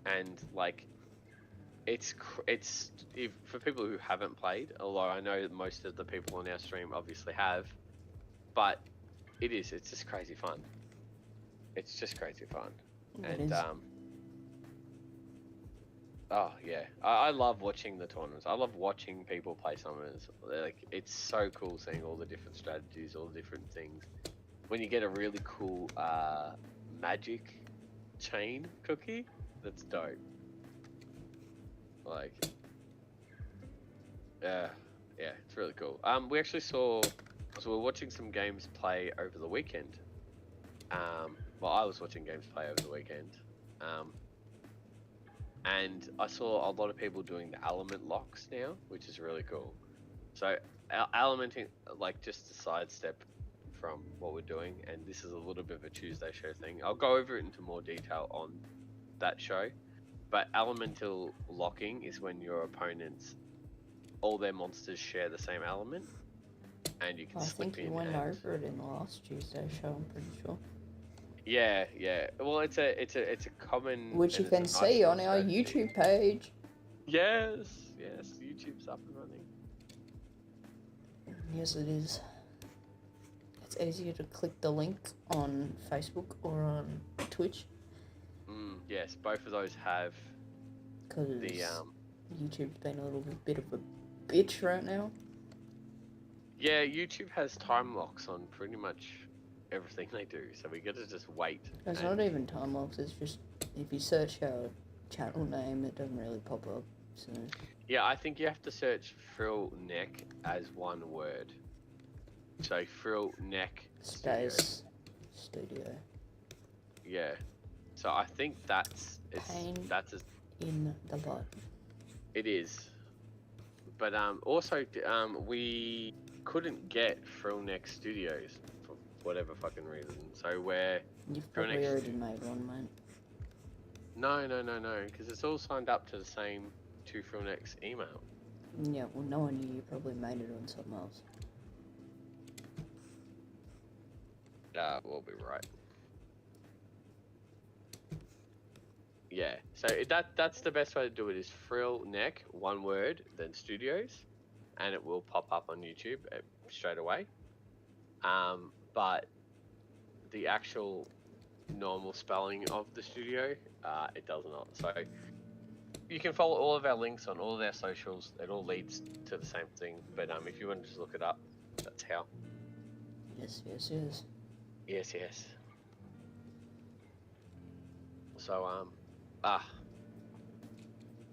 And like, it's if, for people who haven't played, although I know that most of the people on our stream obviously have, but it's just crazy fun. It's just crazy fun. And oh yeah, I love watching the tournaments. I love watching people play summons. Like, it's so cool seeing all the different strategies, all the different things. When you get a really cool magic chain cookie, that's dope. Like, yeah, it's really cool. We actually saw, so we were watching some games play over the weekend. Well, I was watching games play over the weekend. And I saw a lot of people doing the element locks now, which is really cool. So, elementing, like, just a sidestep from what we're doing, and this is a little bit of a Tuesday show thing. I'll go over it into more detail on that show. But elemental locking is when your opponents, all their monsters share the same element, and you can slip in. I think you went over it in the last Tuesday show. I'm pretty sure. Yeah. Well, it's a common. Which you can see on our YouTube page. Yes, YouTube's up and running. Yes, it is. It's easier to click the link on Facebook or on Twitch. Yes, both of those have. Because YouTube's been a little bit of a bitch right now. Yeah, YouTube has time locks on pretty much everything they do, so we gotta just wait. It's not even time locks, it's just, if you search our channel name, it doesn't really pop up, so... Yeah, I think you have to search Frill Neck as one word. So, Frill Neck Space Studio. Yeah. So I think that's in the butt. It is. But also we couldn't get Frill Neck Studios for whatever fucking reason. So you've probably already made one, mate. No, because it's all signed up to the same to Frill Neck's email. Yeah, well, no one knew. You probably made it on something else. We'll be right. Yeah, so that's the best way to do it, is Frill Neck, one word, then Studios, and it will pop up on YouTube straight away. But the actual normal spelling of the studio, it does not. So you can follow all of our links on all of our socials. It all leads to the same thing. But if you want to just look it up, that's how. Yes. Yes. So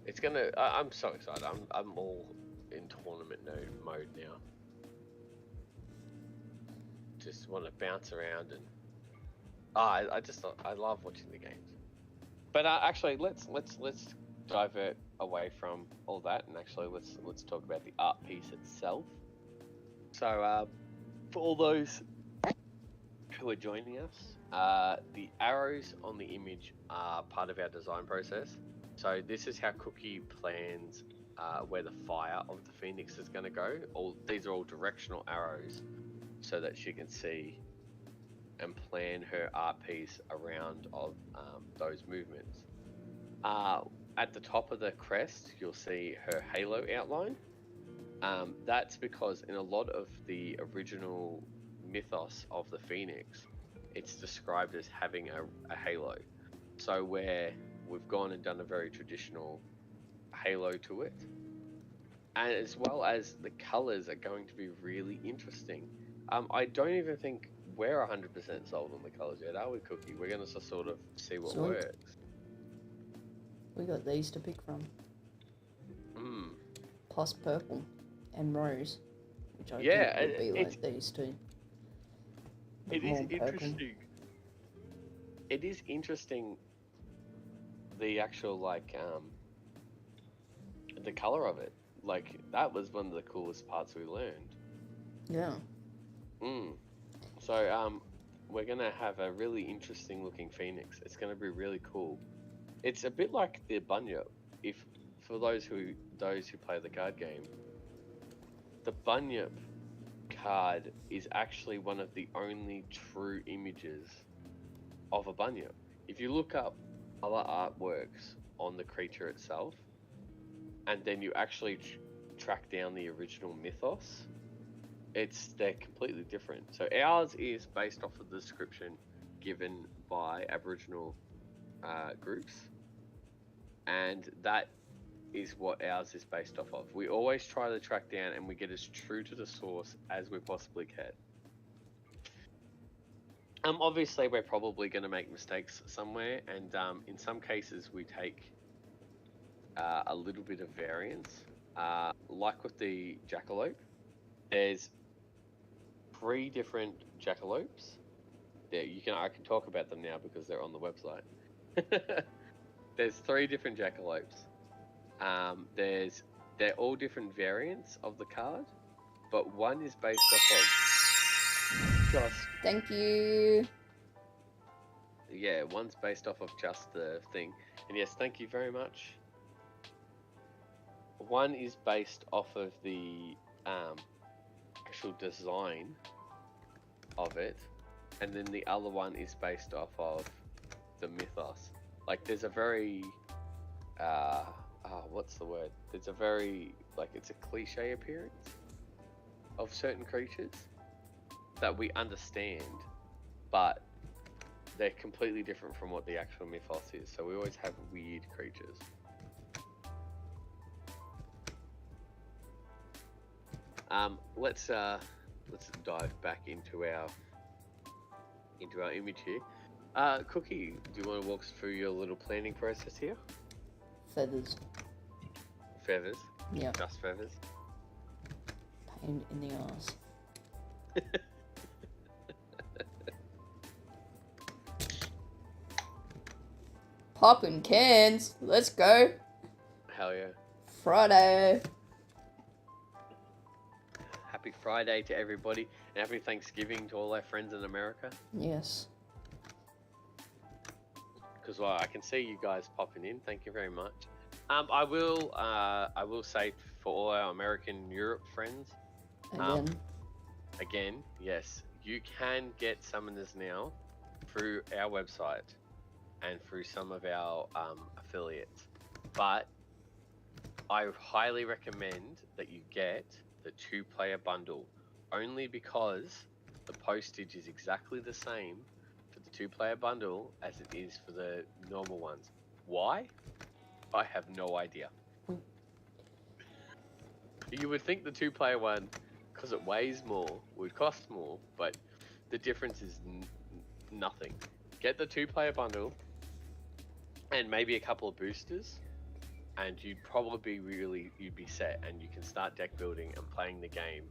it's gonna. I'm so excited. I'm all in tournament mode now. Just want to bounce around and I love watching the games. But actually, let's divert away from all that, and actually let's talk about the art piece itself. So for all those who are joining us, the arrows on the image are part of our design process. So this is how Cookie plans where the fire of the Phoenix is going to go. These are all directional arrows, so that she can see and plan her art piece around of those movements. At the top of the crest, you'll see her halo outline. That's because in a lot of the original mythos of the Phoenix, it's described as having a halo. So where we've gone and done a very traditional halo to it, and as well as the colors are going to be really interesting. I don't even think we're 100% sold on the colors yet, are we, Cookie? We're going to sort of see what works. We got these to pick from. Plus purple and rose, which I Yeah, think would be it's like these two. it More is purple. interesting. It is interesting. The actual the color of it. Like that was one of the coolest parts we learned. Yeah. So we're gonna have a really interesting looking phoenix. It's gonna be really cool. It's a bit like the bunyip. If for those who play the card game, the bunyip card is actually one of the only true images of a bunyip. If you look up other artworks on the creature itself, and then you actually track down the original mythos, they're completely different. So ours is based off of the description given by Aboriginal groups, and that is what ours is based off of. We always try to track down and we get as true to the source as we possibly can. Obviously we're probably going to make mistakes somewhere, and in some cases we take a little bit of variance. Like with the jackalope, there's 3 different jackalopes. I can talk about them now because they're on the website. There's 3 different jackalopes. They're all different variants of the card, but one is based off of just. Thank you. Yeah, one's based off of just the thing, and yes, thank you very much. One is based off of the actual design of it, and then the other one is based off of the mythos. Like, there's a very what's the word? There's a very, like, it's a cliche appearance of certain creatures that we understand, but they're completely different from what the actual mythos is. So we always have weird creatures. Let's dive back into our image here. Cookie, do you want to walk us through your little planning process here? Feathers. Feathers? Yeah. Just feathers? Pain in the ass. Popping cans. Let's go. Hell yeah. Friday. Happy Friday to everybody, and happy Thanksgiving to all our friends in America. Yes. Because I can see you guys popping in. Thank you very much. I will say for all our American Europe friends. Again, yes, you can get summoners now through our website and through some of our affiliates, but I highly recommend that you get the 2-player bundle, only because the postage is exactly the same for the 2-player bundle as it is for the normal ones. Why? I have no idea. You would think the 2-player one, because it weighs more, would cost more, but the difference is nothing. Get the 2-player bundle and maybe a couple of boosters, and you'd probably you'd be set, and you can start deck building and playing the game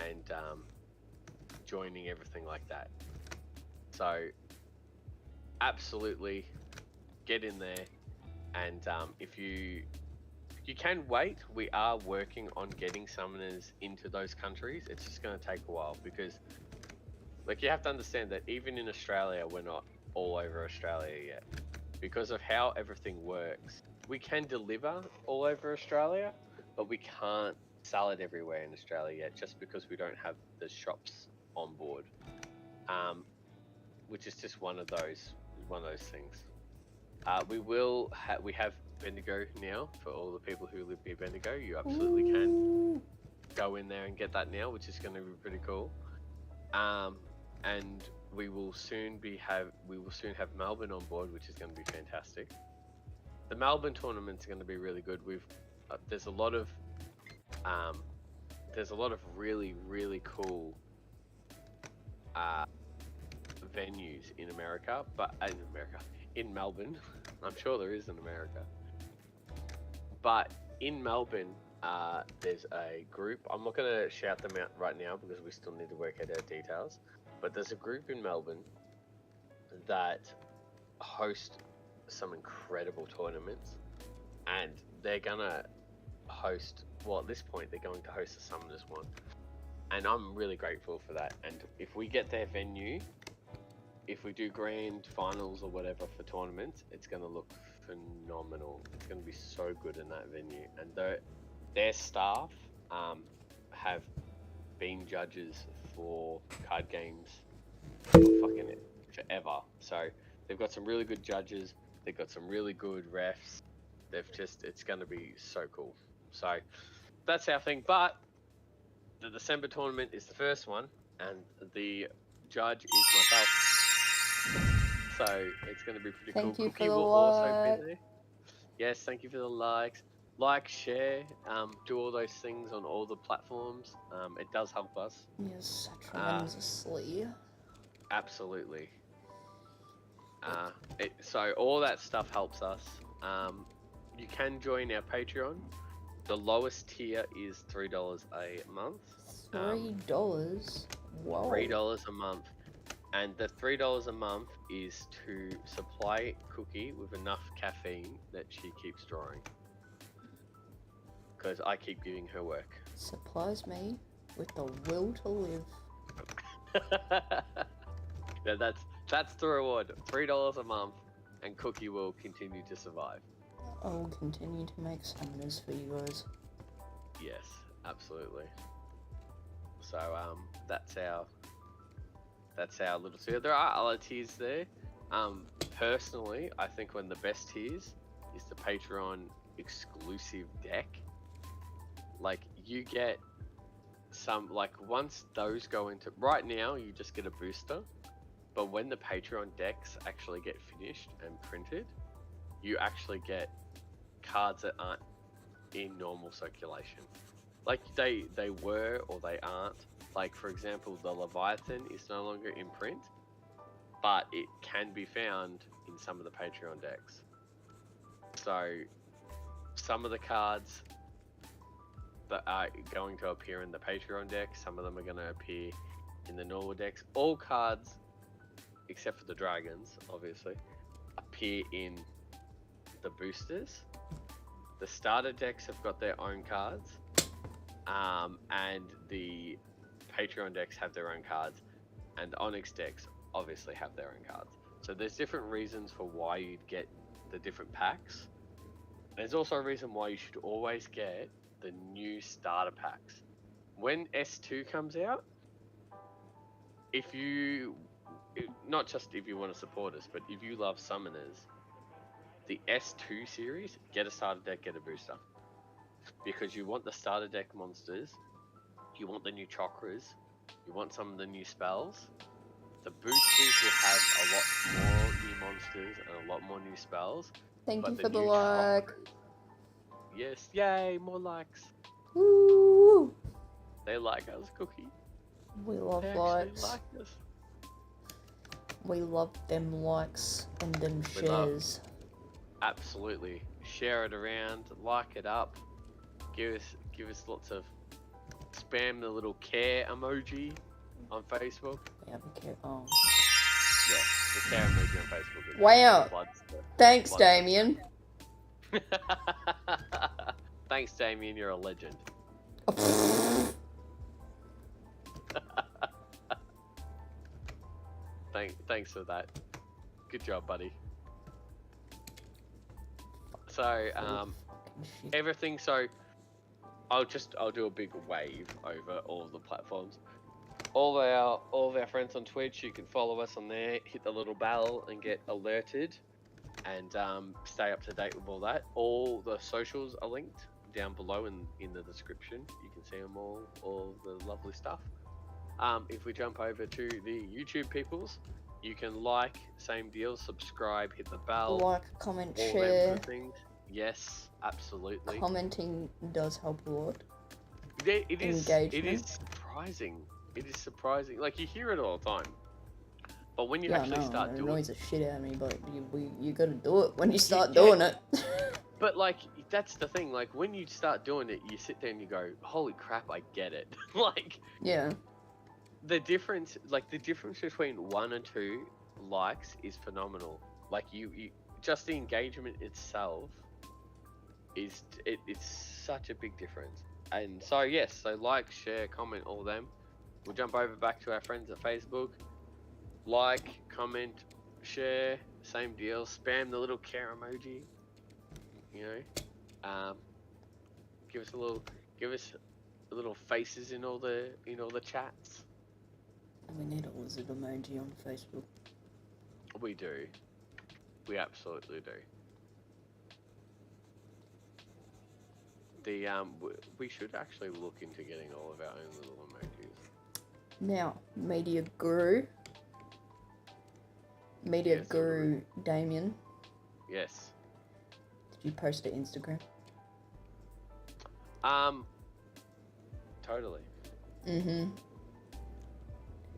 and joining everything like that. So absolutely get in there, and if you can wait, we are working on getting summoners into those countries. It's just going to take a while because, like, you have to understand that even in Australia, we're not all over Australia yet. Because of how everything works, we can deliver all over Australia, but we can't sell it everywhere in Australia yet, just because we don't have the shops on board. Which is just one of those things. We have Bendigo now for all the people who live near Bendigo. You absolutely can go in there and get that now, which is going to be pretty cool. And we will soon have Melbourne on board, which is going to be fantastic. The Melbourne tournament's going to be really good. There's a lot of really, really cool venues in America, in Melbourne. I'm sure there is in America, but in Melbourne, there's a group. I'm not going to shout them out right now because we still need to work out our details. But there's a group in Melbourne that host some incredible tournaments, and they're gonna host. Well, at this point, they're going to host the Summoners one, and I'm really grateful for that. And if we get their venue, if we do grand finals or whatever for tournaments, it's gonna look phenomenal. It's gonna be so good in that venue, and their staff have been judges for card games for fucking forever. So they've got some really good judges. They've got some really good refs. It's going to be so cool. So that's our thing. But the December tournament is the first one, and the judge is myself. So it's going to be pretty Thank cool. you Cookie for the will also like. be there. Yes, thank you for the likes. Like, share, do all those things on all the platforms. It does help us. Yes, tremendously. Absolutely. So all that stuff helps us. You can join our Patreon. The lowest tier is $3 a month. $3? Whoa. $3 a month. And the $3 a month is to supply Cookie with enough caffeine that she keeps drawing. Because I keep giving her work. Supplies me with the will to live. Yeah, that's the reward. $3 a month, and Cookie will continue to survive. I will continue to make summoners for you guys. Yes, absolutely. So that's our little tier. There are other tiers there. Personally, I think one of the best tiers is the Patreon exclusive deck. Like, you get some, like, once those go into, right now you just get a booster, but when the Patreon decks actually get finished and printed, you actually get cards that aren't in normal circulation. Like, they were or they aren't. Like, for example, the Leviathan is no longer in print, but it can be found in some of the Patreon decks. So some of the cards that are going to appear in the Patreon deck, some of them are going to appear in the normal decks. All cards, except for the dragons, obviously, appear in the boosters. The starter decks have got their own cards, and the Patreon decks have their own cards, and the Onyx decks obviously have their own cards. So there's different reasons for why you'd get the different packs. There's also a reason why you should always get the new starter packs. When S2 comes out, not just if you want to support us, but if you love summoners, the S2 series, get a starter deck, get a booster. Because you want the starter deck monsters, you want the new chakras, you want some of the new spells. The boosters will have a lot more new monsters and a lot more new spells. Thank you the for the new like. chakras, yes, yay, more likes. Woo! They like us, Cookie. We love They likes. actually like us. We love them likes and them We love- shares. Absolutely. Share it around, like it up, give us lots of spam the little care emoji on Facebook. Yeah, oh. Yeah, the care emoji on Facebook. Wow. Floods Thanks, floods Damien. Thanks, Damien. You're a legend. Thanks for that. Good job, buddy. So, everything. So, I'll do a big wave over all of the platforms. All of our friends on Twitch, you can follow us on there. Hit the little bell and get alerted, and stay up to date with all that. All the socials are linked down below in the description. You can see them all the lovely stuff. If we jump over to the YouTube peoples, you can like, same deal, subscribe, hit the bell, Like, comment, all share. them good things. Yes, absolutely. Commenting does help a lot. It is Engagement. surprising. It is surprising. Like, you hear it all the time, but when you Yeah, actually I know, start it doing annoys the shit out of me, but you gotta do it when you start Yeah. doing it. But like that's the thing. Like when you start doing it, you sit there and you go, "Holy crap, I get it!" Like Yeah. the difference between 1 and 2 likes is phenomenal. Like you just the engagement itself it's such a big difference. And so yes, so like, share, comment, all them. We'll jump over back to our friends at Facebook. Like, comment, share, same deal. Spam the little care emoji. You know, give us a little faces in all the chats. We need a lizard emoji on Facebook. We do. We absolutely do. The we should actually look into getting all of our own little emojis. Now, Media Guru Damien, Yes. did you post to Instagram? Totally. Mm-hmm.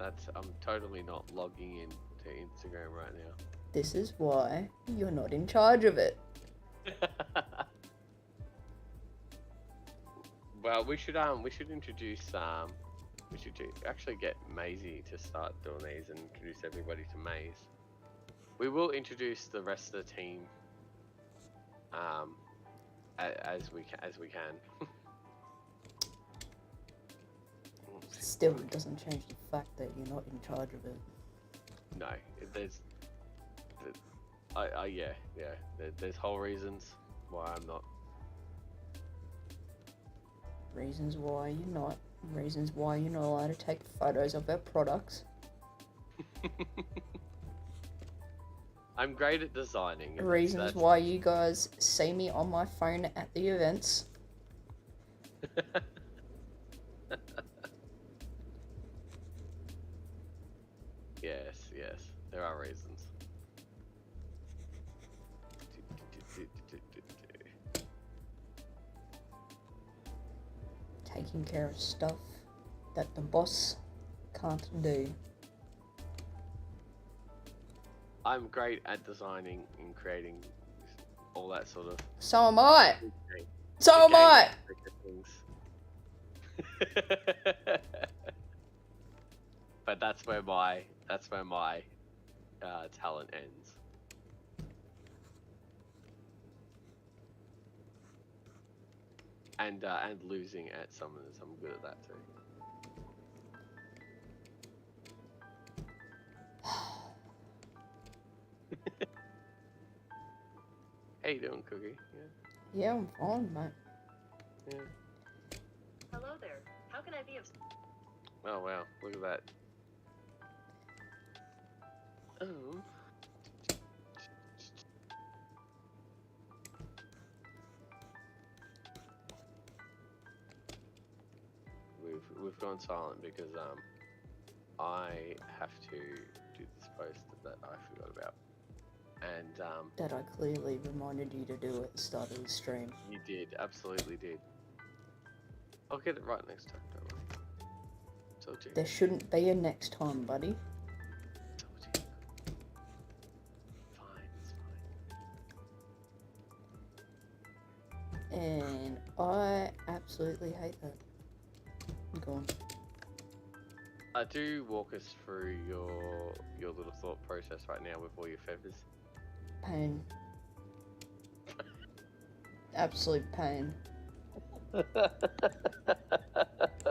I'm totally not logging in to Instagram right now. This is why you're not in charge of it. Well, we should introduce actually get Maisie to start doing these and introduce everybody to Maze. We will introduce the rest of the team as we can. Still, it doesn't change the fact that you're not in charge of it. No, there's whole reasons why I'm not. Reasons why you're not. Reasons why you're not allowed to take photos of our products. I'm great at designing. Reasons why you guys see me on my phone at the events. Yes, there are reasons. Taking care of stuff that the boss can't do. I'm great at designing and creating all that sort of. So am I. So am I. But that's where my talent ends. And losing at some of this, I'm good at that too. How you doing, Cookie? Yeah, I'm fine, mate. Yeah. Hello there. How can I be of... Oh wow, look at that. Oh. We've gone silent because I have to do this post that I forgot about. And That I clearly reminded you to do at the start of the stream. You did, absolutely did. I'll get it right next time, don't worry. Told you. There shouldn't be a next time, buddy. Told you. Fine, it's fine. And I absolutely hate that. Go on. Do walk us through your little thought process right now with all your feathers. Pain. Absolute pain.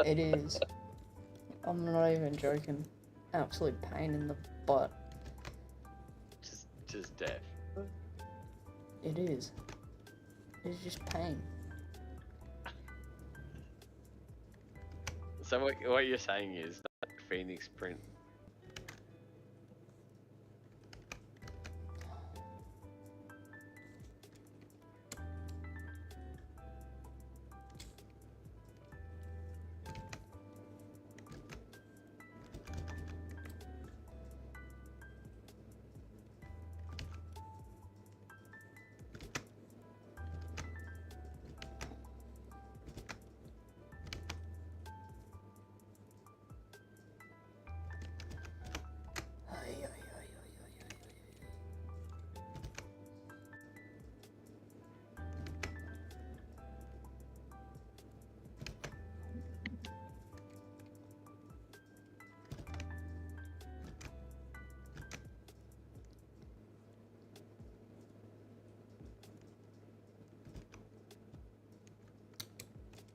It is. I'm not even joking. Absolute pain in the butt. Just death. It is. It's just pain. So what you're saying is that Phoenix print.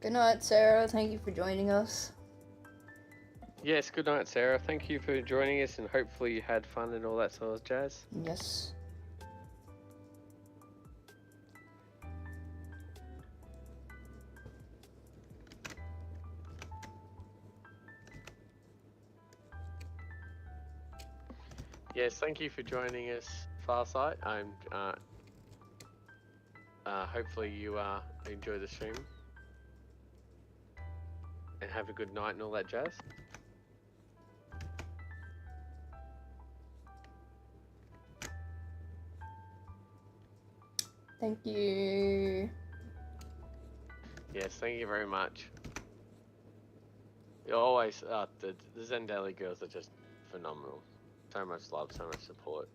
Good night, Sarah. Thank you for joining us. Yes, good night, Sarah. Thank you for joining us, and hopefully you had fun and all that sort of jazz. Yes. Yes, thank you for joining us, Farsight. I'm hopefully you enjoy the stream and have a good night and all that jazz. Thank you. Yes, thank you very much. You always the Zendali girls are just phenomenal. So much love, so much support.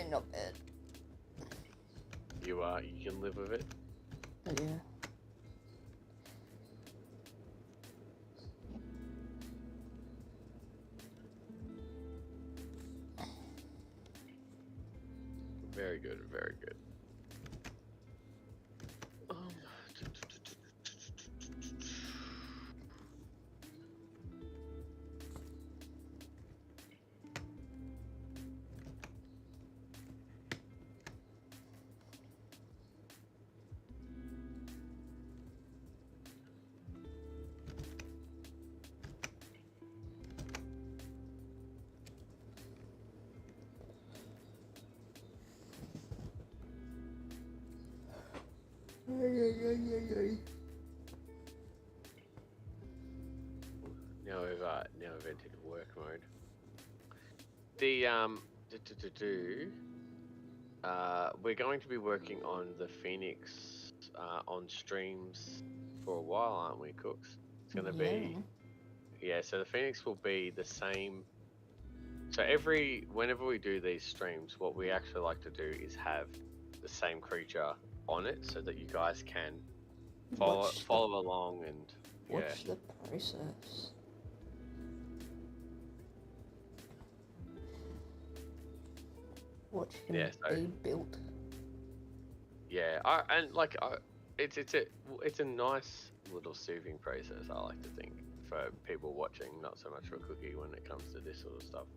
Not bad. You can live with it. Yeah. Very good, very good. Now we've entered work mode. We're going to be working on the Phoenix on streams for a while, aren't we, Cooks? It's going to be, yeah. So the Phoenix will be the same. So whenever we do these streams, what we actually like to do is have the same creature on it, so that you guys can follow along and watch the process. Watch him be built. Yeah, it's a nice little soothing process, I like to think, for people watching, not so much for Cookie when it comes to this sort of stuff.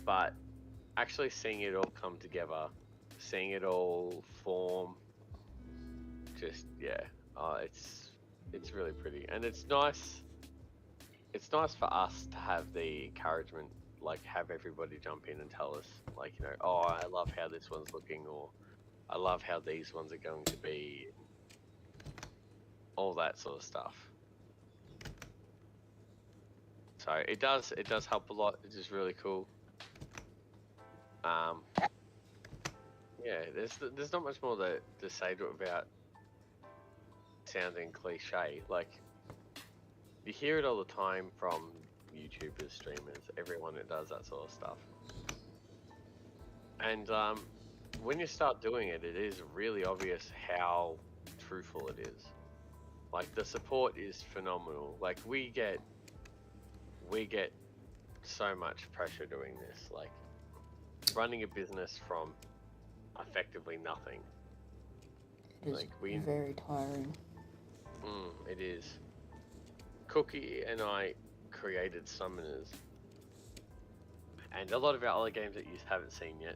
But actually seeing it all come together, seeing it all form, just it's really pretty, and it's nice. It's nice for us to have the encouragement, like have everybody jump in and tell us, like, you know, oh, I love how this one's looking, or I love how these ones are going to be, all that sort of stuff. So it does help a lot. It is really cool. Yeah, there's not much more to say to it without sounding cliche. Like, you hear it all the time from YouTubers, streamers, everyone that does that sort of stuff. And when you start doing it, it is really obvious how truthful it is. Like, the support is phenomenal. Like, we get so much pressure doing this. Like, running a business from effectively nothing. It is very tiring. It is. Cookie and I created Summoners, and a lot of our other games that you haven't seen yet.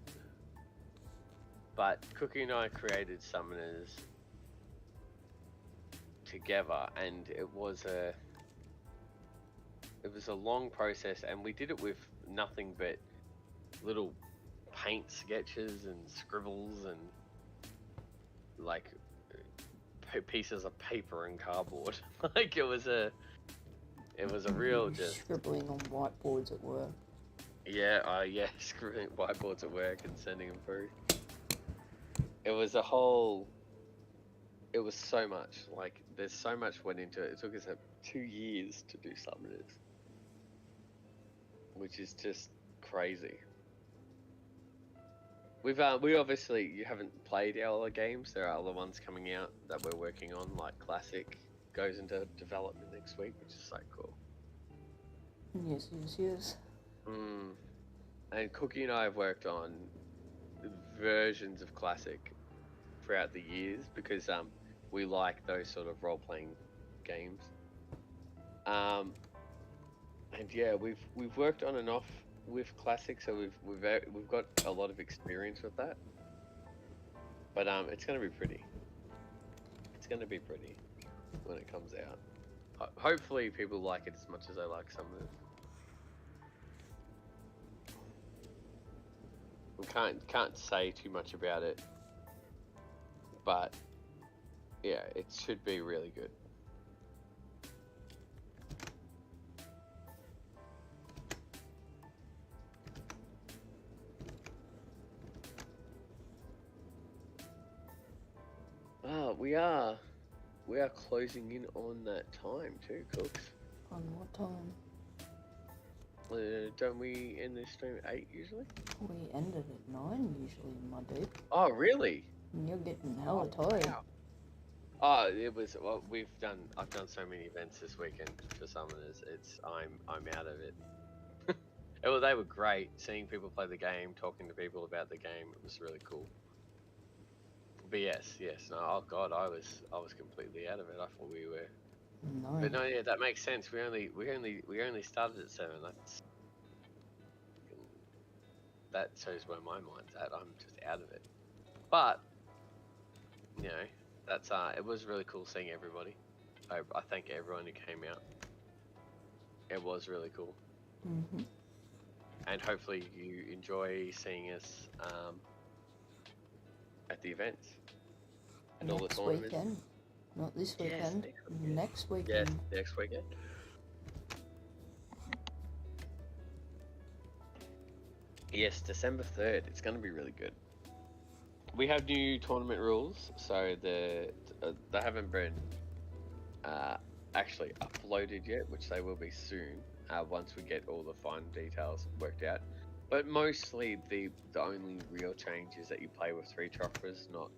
But Cookie and I created Summoners together, and it was a long process, and we did it with nothing but little paint sketches and scribbles and like pieces of paper and cardboard. Like it was a real just scribbling on whiteboards at work. yeah, scribbling whiteboards at work and sending them through. It was a whole. It was so much. Like there's so much went into it. It took us 2 years to do Summoners, which is just crazy. We obviously, you haven't played our other games. There are other ones coming out that we're working on, like Classic goes into development next week, which is so cool. Yes. And Cookie and I have worked on versions of Classic throughout the years because we like those sort of role-playing games. And yeah, we've worked on and off with Classic, so we've got a lot of experience with that. But it's gonna be pretty. It's gonna be pretty when it comes out. Hopefully, people like it as much as I like some of it. We can't say too much about it, but yeah, it should be really good. We are closing in on that time too, Cooks. On what time? Don't we end this stream at 8 usually? We ended at 9 usually, my dude. Oh, really? And you're getting hella tired. Wow. Oh, it was. Well, I've done so many events this weekend for Summoners. I'm out of it. They were great. Seeing people play the game, talking to people about the game, it was really cool. But yes. No, oh god, I was completely out of it. I thought we were. No. But no, yeah, that makes sense. We only started at 7. That shows where my mind's at. I'm just out of it. But you know, that's it was really cool seeing everybody. I thank everyone who came out. It was really cool. Mhm. And hopefully you enjoy seeing us at the events and all the Next tournaments. weekend. Not this Yes, weekend. Next Yes, weekend. next weekend. Yes, December 3rd. It's going to be really good. We have new tournament rules, so they haven't been actually uploaded yet, which they will be soon once we get all the fine details worked out. But mostly the only real change is that you play with 3 chakras, not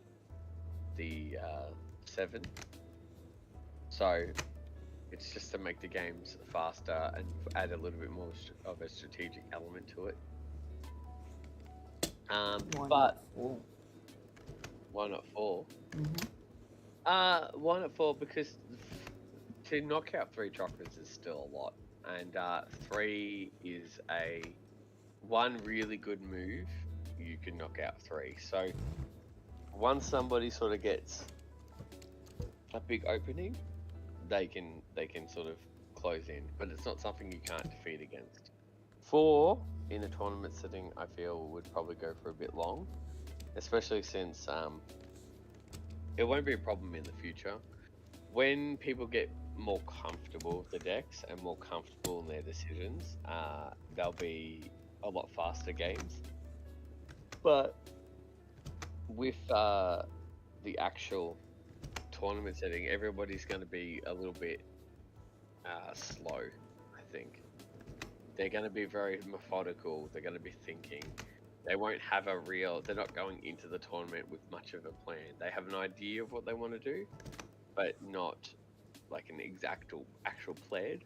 the 7. So it's just to make the games faster and add a little bit more of a strategic element to it. Why but not 4? why not 4? Mhm. Why not 4? Because to knock out 3 chakras is still a lot, and 3 is one really good move. You can knock out 3. So once somebody sort of gets a big opening, they can sort of close in, but it's not something you can't defeat against. 4 in a tournament setting, I feel would probably go for a bit long, especially since it won't be a problem in the future. When people get more comfortable with the decks and more comfortable in their decisions, they'll be a lot faster games. But with the actual tournament setting, everybody's going to be a little bit slow, I think. They're going to be very methodical, they're going to be thinking. They won't have they're not going into the tournament with much of a plan. They have an idea of what they want to do, but not like an actual plan.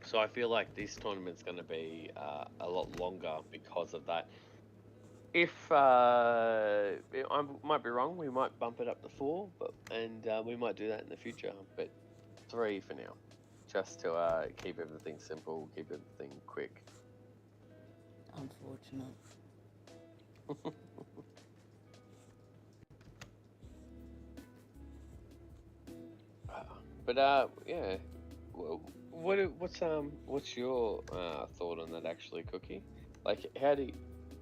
So I feel like this tournament's going to be a lot longer because of that. If I might be wrong, we might bump it up to 4, and we might do that in the future. But 3 for now, just to keep everything simple, keep everything quick. Unfortunate. But yeah, well, what's your thought on that actually, Cookie? Like,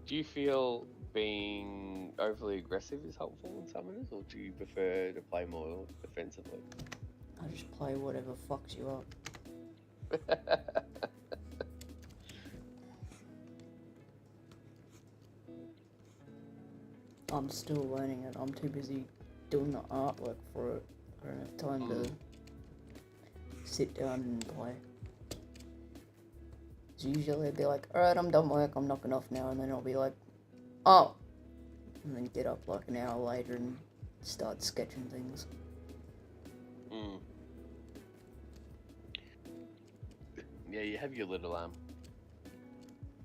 do you feel being overly aggressive is helpful in summoners, or do you prefer to play more defensively? I just play whatever fucks you up. I'm still learning it. I'm too busy doing the artwork for it. I don't have time to sit down and play. So usually I'd be like, alright, I'm done work, I'm knocking off now, and then I'll be like, oh! And then get up like an hour later and start sketching things. Yeah, you have your little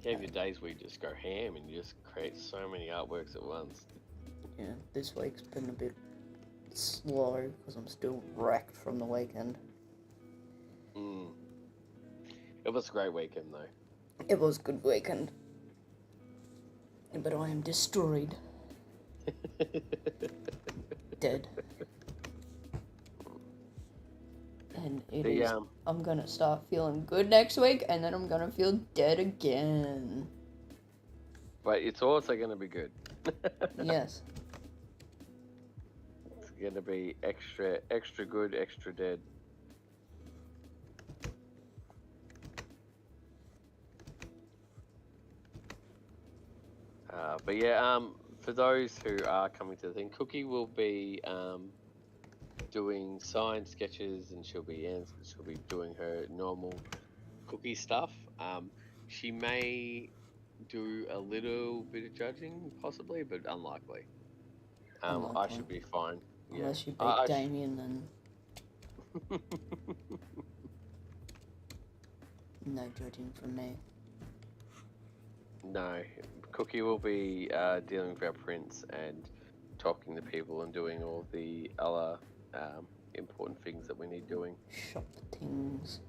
you have your days where you just go ham and you just create so many artworks at once. Yeah, this week's been a bit slow because I'm still wrecked from the weekend. It was a great weekend though. It was a good weekend. But I am destroyed. Dead. And I'm gonna start feeling good next week, and then I'm gonna feel dead again. But it's also gonna be good. Yes. It's gonna be extra good, extra dead. But yeah, for those who are coming to the thing, Cookie will be doing sign sketches, and she'll be doing her normal Cookie stuff. She may do a little bit of judging, possibly, but unlikely. I should be fine. Unless you beat Damien, then no judging from me. No, Cookie will be dealing with our prints and talking to people and doing all the other important things that we need doing. Shop things.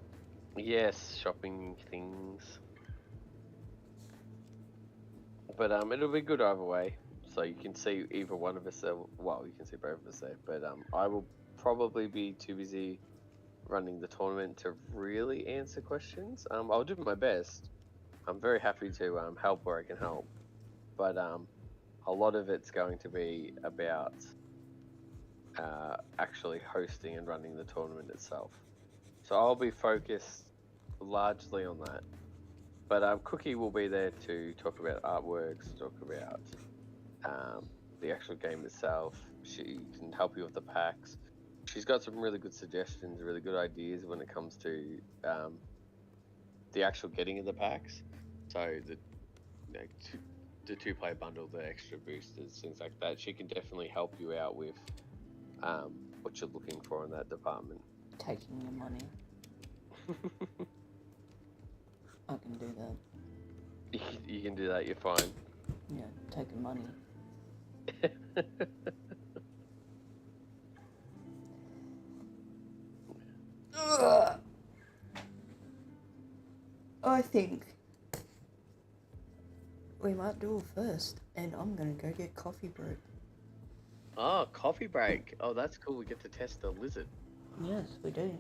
Yes, shopping things. But it'll be good either way. So you can see either one of us. Well, you can see both of us there. But I will probably be too busy running the tournament to really answer questions. I'll do my best. I'm very happy to help where I can help. But a lot of it's going to be about actually hosting and running the tournament itself. So I'll be focused largely on that. But Cookie will be there to talk about artworks, talk about the actual game itself. She can help you with the packs. She's got some really good suggestions, really good ideas when it comes to the actual getting of the packs. So the two-player bundle, the extra boosters, things like that. She can definitely help you out with what you're looking for in that department. Taking your money. I can do that. You can do that, you're fine. Yeah, taking money. I think we might do it first, and I'm gonna go get coffee break. Oh, coffee break. Oh, that's cool. We get to test the lizard. Yes, we do.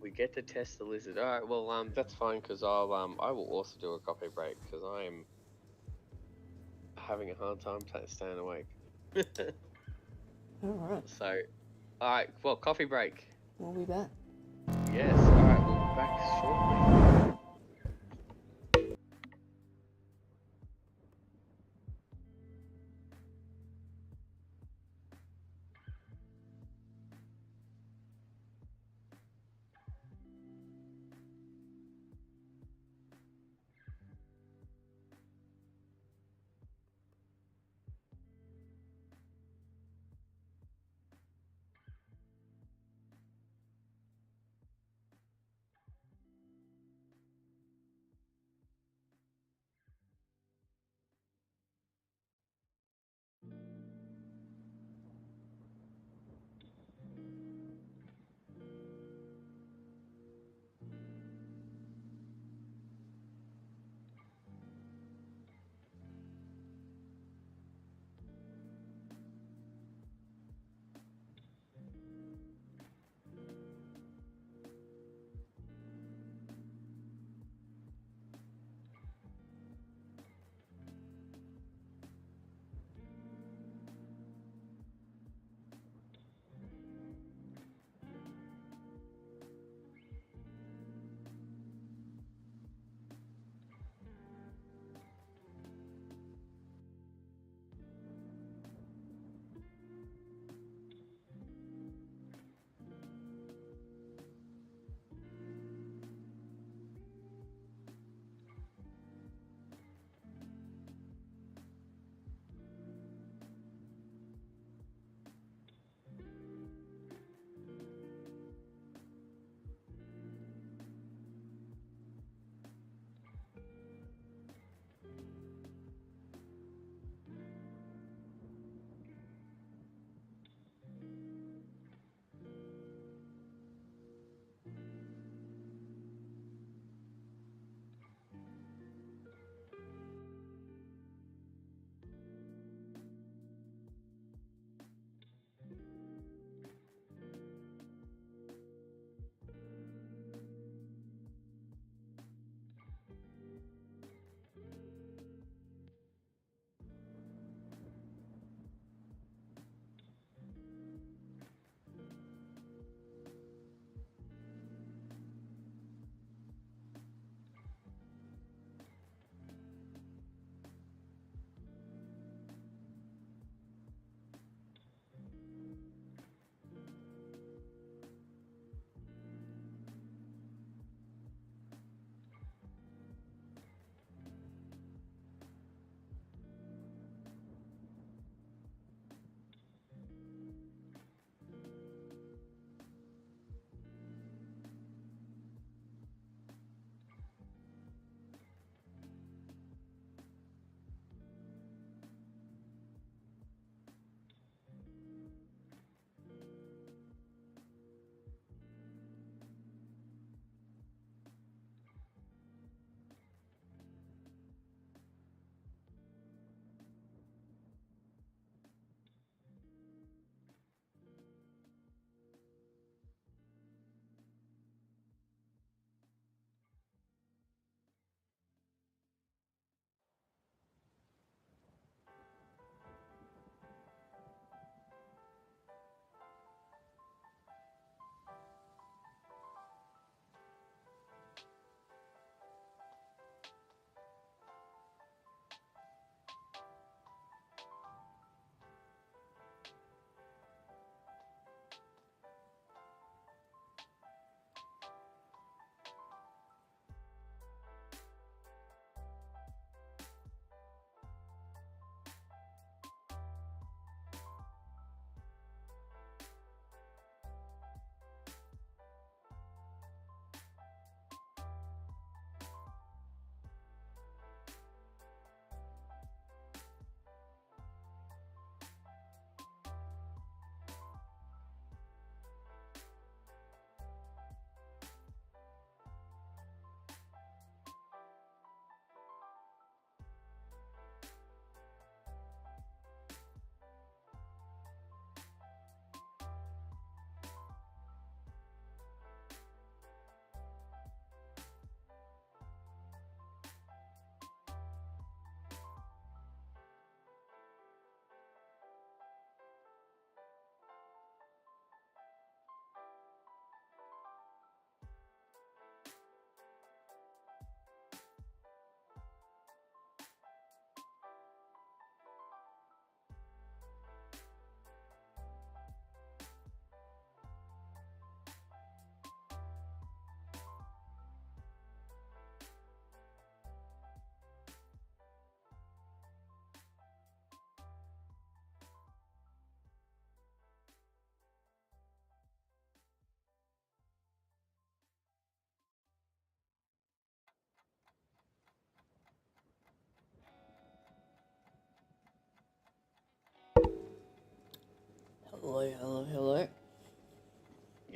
We get to test the lizard. All right. Well, that's fine because I will also do a coffee break because I am having a hard time staying awake. All right. So, all right. Well, coffee break. We'll be back. Yes. All right. We'll be back shortly.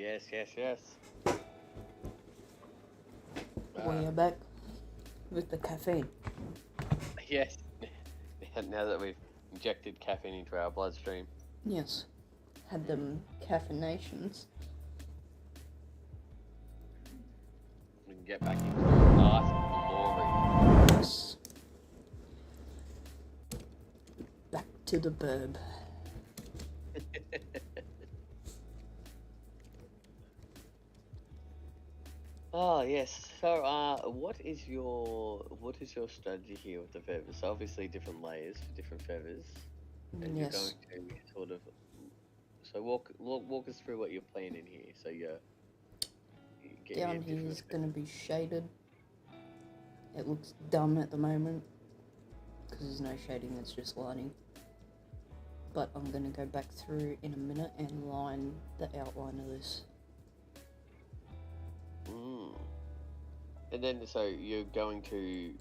Yes, yes, yes. We are back with the caffeine. Yes. Now that we've injected caffeine into our bloodstream. Yes. Had them caffeinations. We can get back into art glory. Yes. Back to the burb. Oh yes. So, what is your strategy here with the feathers? So obviously, different layers for different feathers, and you're Yes. going to sort of. So walk us through what you're planning here. So you get your Down here different. is going to be shaded. It looks dumb at the moment because there's no shading, it's just lining. But I'm going to go back through in a minute and line the outline of this. And then, so you're going to.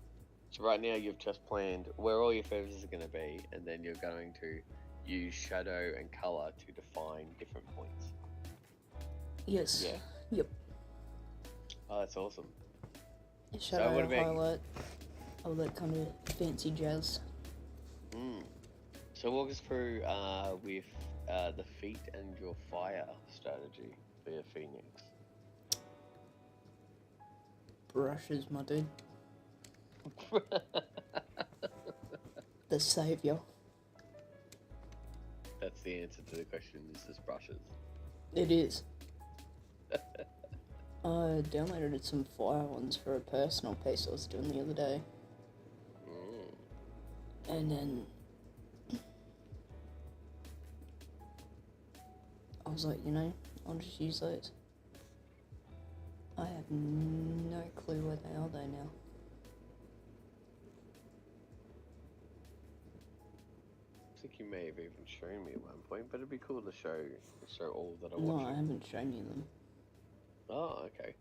So right now you've just planned where all your feathers are going to be, and then you're going to use shadow and color to define different points. Yes. Yeah. Yep. Oh, that's awesome. Shadow, what about- highlight, all that kind of fancy jazz. So walk us through with the feet and your fire strategy for your phoenix. Brushes, my dude. The savior. That's the answer to the question. This is brushes. It is. I downloaded some fire ones for a personal piece I was doing the other day. And then I was like, I'll just use those. I have no clue where they are though now. I think you may have even shown me at one point, but it'd be cool to show all that I'm No, watching. I haven't shown you them. Oh, okay.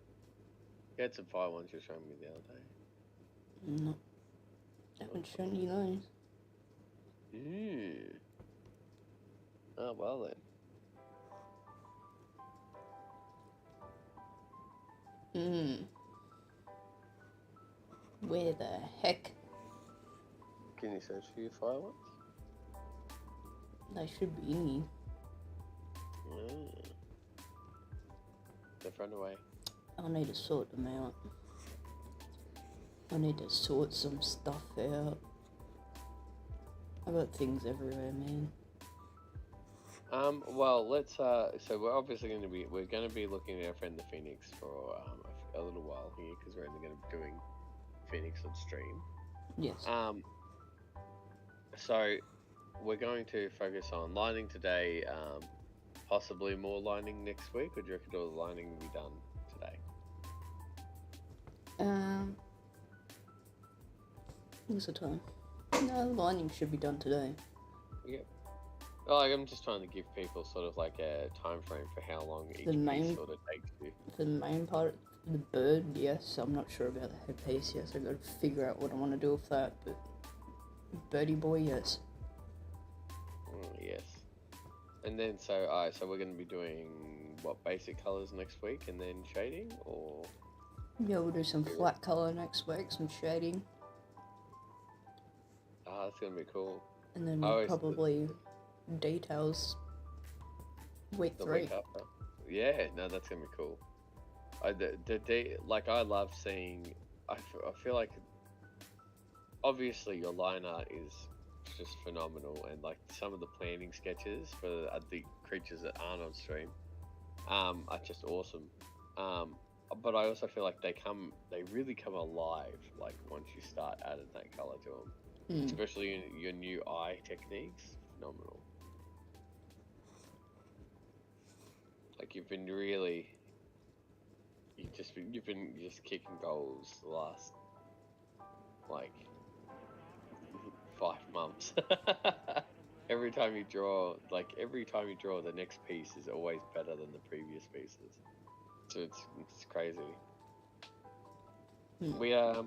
You had some fire ones you showed me the other day. No. I haven't shown you those. Oh, well then. Where the heck? Can you search for your fire ones? They should be in here. They're front away. I need to sort them out. I need to sort some stuff out. I got things everywhere, man. Well, let's, so we're obviously we're going to be looking at our friend the Phoenix for, a little while here, because we're only going to be doing Phoenix on stream. Yes. So, we're going to focus on lining today, possibly more lining next week, or do you reckon all the lining will be done today? What's the time? No, the lining should be done today. Yep. Well, I'm just trying to give people sort of like a time frame for how long each piece sort of takes you. For the main part, the bird, yes. I'm not sure about the headpiece, yes. I've got to figure out what I want to do with that, but birdie boy, yes. Yes. And then, so we're going to be doing, what, basic colours next week, and then shading, or? Yeah, we'll do some flat colour next week, some shading. That's going to be cool. And then we'll probably details week 3. Week after. Yeah, no, that's going to be cool. I love seeing, I feel like, obviously your line art is just phenomenal, and like some of the planning sketches for the creatures that aren't on stream are just awesome. But I also feel like they really come alive like once you start adding that color to them. Especially in your new eye techniques, phenomenal. Like you've been just kicking goals the last like 5 months. Every time you draw, the next piece is always better than the previous pieces. So it's crazy. We had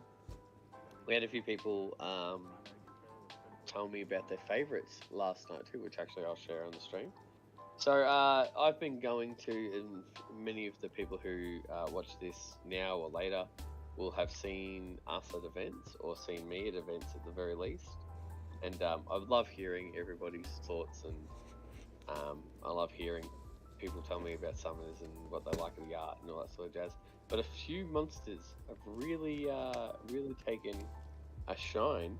a few people tell me about their favourites last night too, which actually I'll share on the stream. So I've been going to, and many of the people who watch this now or later will have seen us at events or seen me at events at the very least. And I love hearing everybody's thoughts, and I love hearing people tell me about summers and what they like of the art and all that sort of jazz. But a few monsters have really taken a shine,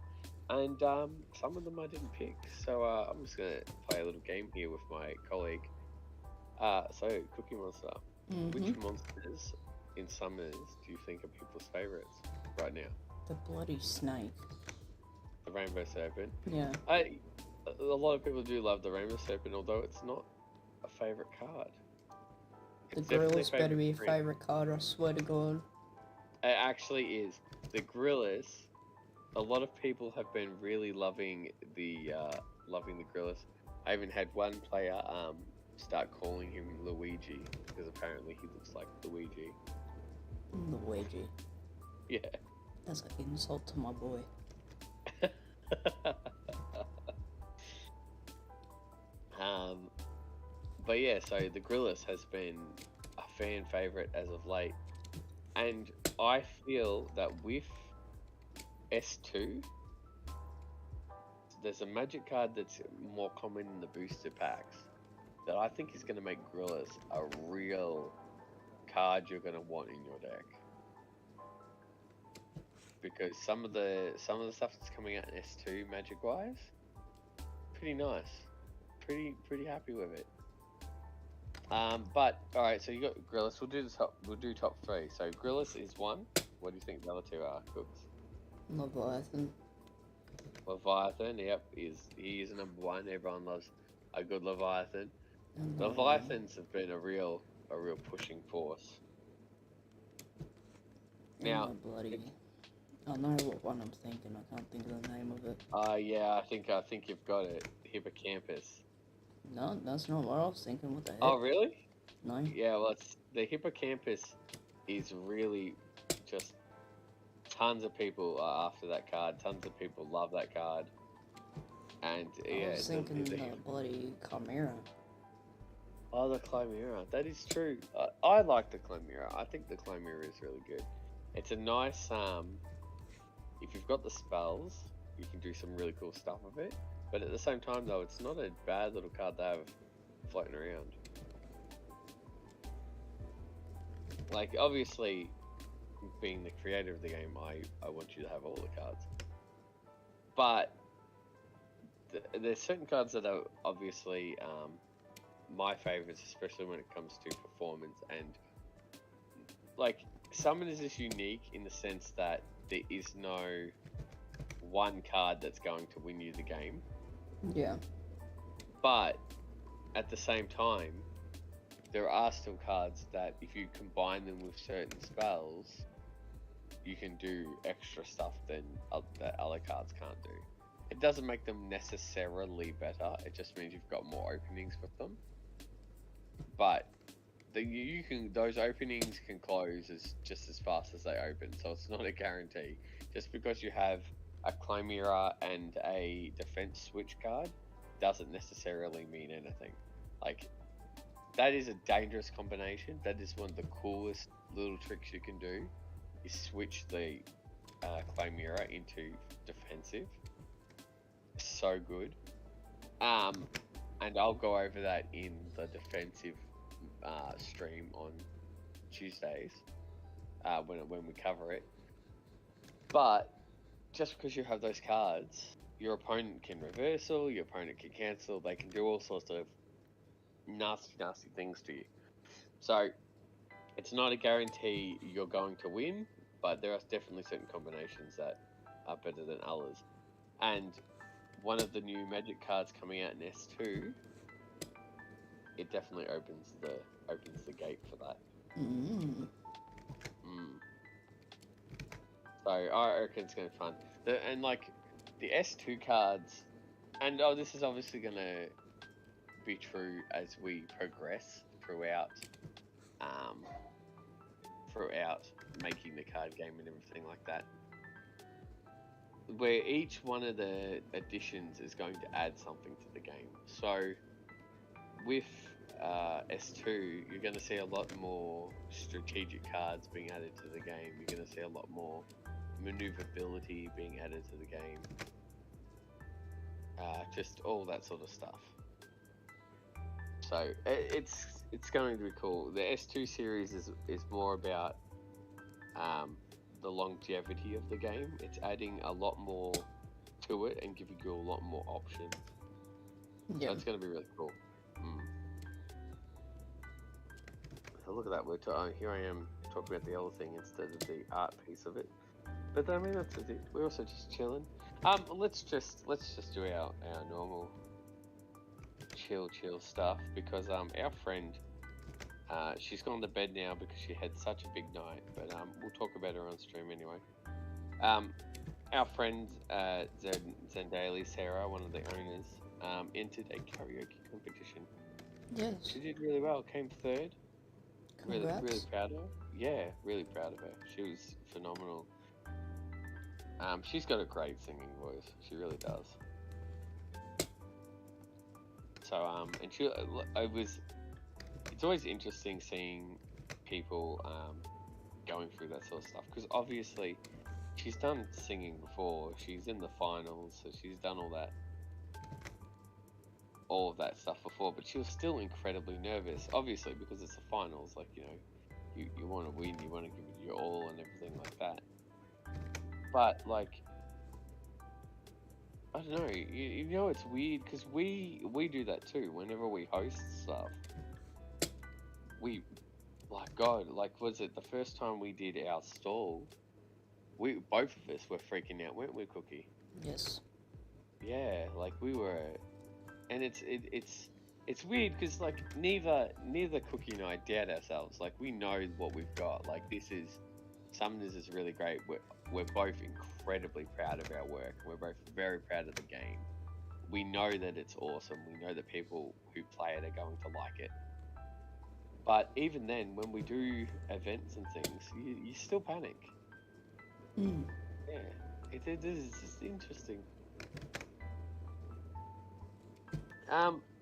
and some of them I didn't pick. So I'm just gonna play a little game here with my colleague. So Cookie Monster, which monsters in summers do you think are people's favourites right now? The bloody snake. The Rainbow Serpent. Yeah. A lot of people do love the Rainbow Serpent, although it's not a favourite card. The It's definitely Gorillas better be a green. favourite card, I swear to God. It actually is. The Gorillas, a lot of people have been really loving the Gorillas. I even had one player start calling him Luigi, because apparently he looks like Luigi. Luigi. Yeah. That's an insult to my boy. But yeah, so the Gorillas has been a fan favourite as of late, and I feel that with S2, there's a magic card that's more common in the booster packs that I think is going to make Gorillas a real card you're going to want in your deck. Because some of the stuff that's coming out in S2 magic wise, pretty nice. Pretty happy with it. But alright, so you got Gorillas. We'll do top three. So Gorillas is one. What do you think the other two are, Cooks? Leviathan. Leviathan, yep, he is number one. Everyone loves a good Leviathan. And Leviathans have been a real pushing force. Now, bloody. I know what one I'm thinking. I can't think of the name of it. yeah, I think you've got it. Hippocampus. No, that's not what I was thinking. What the heck? Oh, really? No. Yeah, well, the Hippocampus is really just tons of people are after that card. Tons of people love that card. And yeah, I was thinking the bloody Chimera. Oh, the Chimera. That is true. I like the Chimera. I think the Chimera is really good. It's a nice if you've got the spells, you can do some really cool stuff with it. But at the same time, though, it's not a bad little card to have floating around. Like, obviously, being the creator of the game, I want you to have all the cards. But there's certain cards that are obviously my favorites, especially when it comes to performance. And, like, Summoners is unique in the sense that there is no one card that's going to win you the game. Yeah. But at the same time, there are still cards that if you combine them with certain spells, you can do extra stuff that other cards can't do. It doesn't make them necessarily better, it just means you've got more openings with them. But those openings can close just as fast as they open, so it's not a guarantee. Just because you have a Chimera and a defense switch card doesn't necessarily mean anything. Like, that is a dangerous combination. That is one of the coolest little tricks you can do, is switch the Chimera into defensive. So good. And I'll go over that in the defensive stream on Tuesdays when we cover it. But just because you have those cards, your opponent can reversal, your opponent can cancel, they can do all sorts of nasty things to you. So it's not a guarantee you're going to win, but there are definitely certain combinations that are better than others. And one of the new Magic cards coming out in S2, it definitely opens the gate for that. So I reckon it's gonna be fun. And like the S2 cards, and this is obviously gonna be true as we progress throughout making the card game and everything like that. Where each one of the additions is going to add something to the game. So with S2, you're going to see a lot more strategic cards being added to the game. You're going to see a lot more maneuverability being added to the game. Just all that sort of stuff. So it's going to be cool. The S2 series is more about the longevity of the game. It's adding a lot more to it and giving you a lot more options. Yeah. So it's going to be really cool. So look at that. Here I am talking about the other thing instead of the art piece of it. But I mean, that's it. We're also just chilling. Let's just do our normal chill stuff, because our friend, she's gone to bed now because she had such a big night. But we'll talk about her on stream anyway. Our friend Zendali Sarah, one of the owners, entered a karaoke competition. Yes. She did really well. Came third. Congrats. Really proud of her. Yeah, really proud of her. She was phenomenal. She's got a great singing voice. She really does. So and it's always interesting seeing people going through that sort of stuff, because obviously she's done singing before. She's in the finals, so she's done all of that stuff before, but she was still incredibly nervous, obviously, because it's the finals. Like, you want to win, you want to give it your all and everything like that. But like, I don't know, you know, it's weird because we do that too. Whenever we host stuff, we, like, God, like, was it the first time we did our stall? Both of us were freaking out, weren't we, Cookie? Yes. Yeah, like we were. And it's weird because, like, neither Cookie and I doubt ourselves. Like, we know what we've got. like, Summoners is really great. We're both incredibly proud of our work. We're both very proud of the game. We know that it's awesome. We know that people who play it are going to like it. But even then, when we do events and things, you still panic. Yeah, it is just interesting.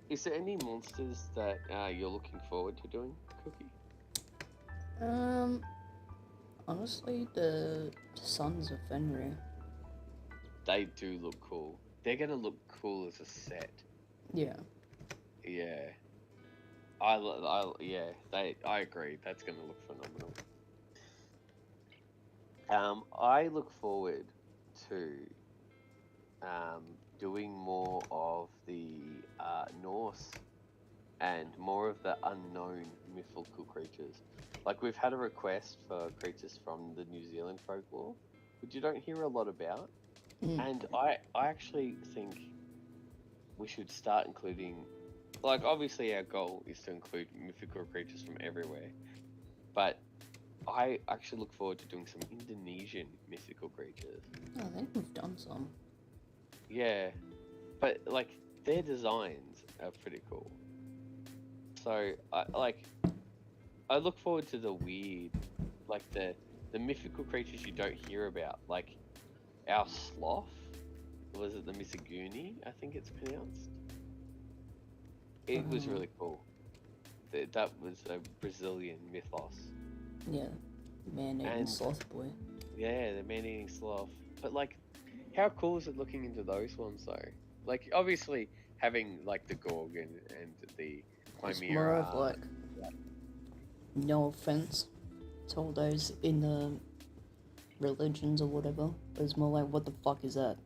Is there any monsters that you're looking forward to doing, Cookie? Honestly, the Sons of Fenrir. They do look cool. They're gonna look cool as a set. Yeah. Yeah. I agree. That's gonna look phenomenal. I look forward to doing more of the Norse and more of the unknown mythical creatures. Like, we've had a request for creatures from the New Zealand folklore, which you don't hear a lot about. And I actually think we should start including, like, obviously our goal is to include mythical creatures from everywhere, but I actually look forward to doing some Indonesian mythical creatures. I think we've done some. Yeah, but like, their designs are pretty cool. So I look forward to the weird, like the mythical creatures you don't hear about, like our sloth. Was it the Misaguni? I think it's pronounced. It was really cool. That was a Brazilian mythos. Yeah, man-eating sloth boy. Yeah, the man-eating sloth. But like, how cool is it looking into those ones though? Like, obviously having like the Gorgon and the Chimera. It's more of like, no offense to all those in the religions or whatever, but it's more like, what the fuck is that?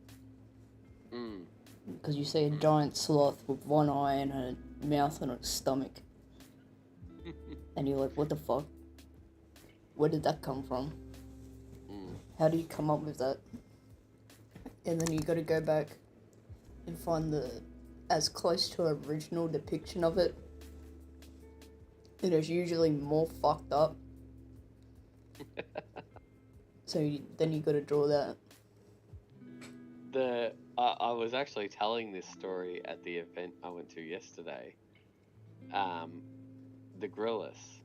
Because you see a giant sloth with one eye and a mouth and a stomach, and you're like, what the fuck? Where did that come from? How do you come up with that? And then you got to go back and find the as close to an original depiction of it. And it's usually more fucked up. So then you got to draw that. I was actually telling this story at the event I went to yesterday. The Grillis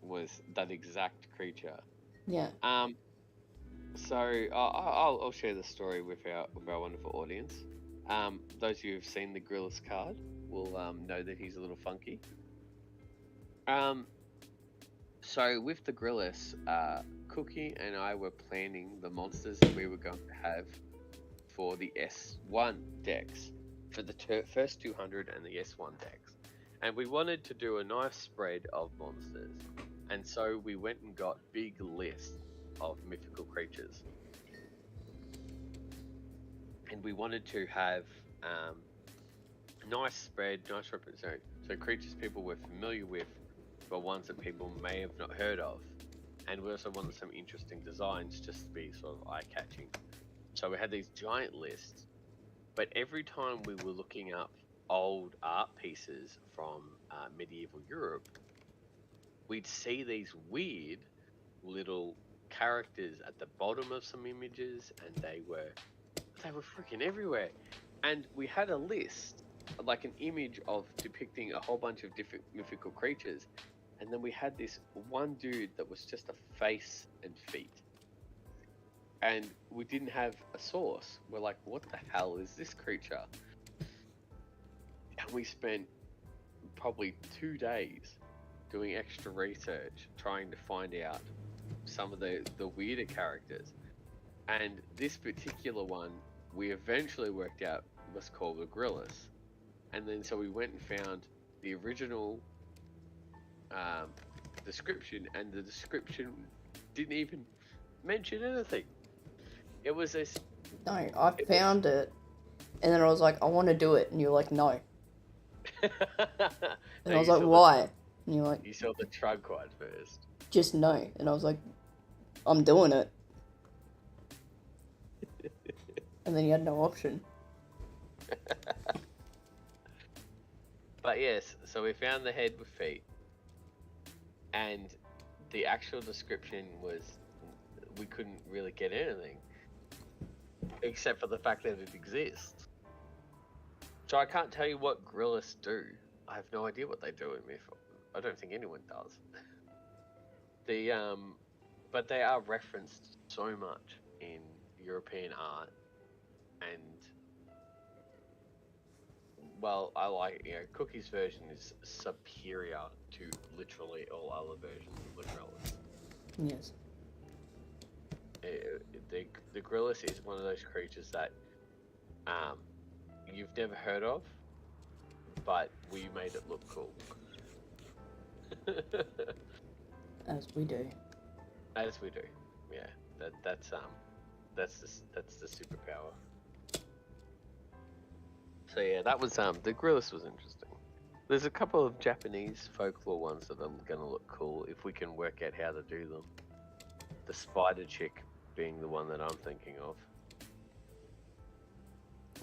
was that exact creature. Yeah. So I'll share the story with our wonderful audience. Those of you who've seen the Grillis card will know that he's a little funky. So with the Grillis, Cookie and I were planning the monsters that we were going to have for the S1 decks, for the first 200 and the S1 decks. And we wanted to do a nice spread of monsters. And so we went and got big lists of mythical creatures. And we wanted to have nice spread, nice representation. So creatures people were familiar with, but ones that people may have not heard of. And we also wanted some interesting designs just to be sort of eye-catching. So we had these giant lists, but every time we were looking up old art pieces from medieval Europe, we'd see these weird little characters at the bottom of some images, and they were freaking everywhere. And we had a list, like an image of depicting a whole bunch of different mythical creatures, and then we had this one dude that was just a face and feet. And we didn't have a source. We're like, what the hell is this creature? And we spent probably 2 days doing extra research, trying to find out some of the weirder characters. And this particular one, we eventually worked out was called the Grillis. And then so we went and found the original description, and the description didn't even mention anything. It was this... No, I found it, and then I was like, I want to do it, and you're like, no. And I was like, why? And you're like... You saw the trug quad first. Just no. And I was like, I'm doing it. And then you had no option. But yes, so we found the head with feet. And the actual description was, we couldn't really get anything. Except for the fact that it exists. So I can't tell you what Grillis do. I have no idea what they do in Myth. I don't think anyone does. But they are referenced so much in European art, and well, I like, Cookie's version is superior to literally all other versions of the Grillis. Yes. The Grillis is one of those creatures that you've never heard of, but we made it look cool. As we do. As we do, yeah. That's the superpower. So yeah, that was the Grillis was interesting. There's a couple of Japanese folklore ones that are gonna look cool if we can work out how to do them. The spider chick being the one that I'm thinking of.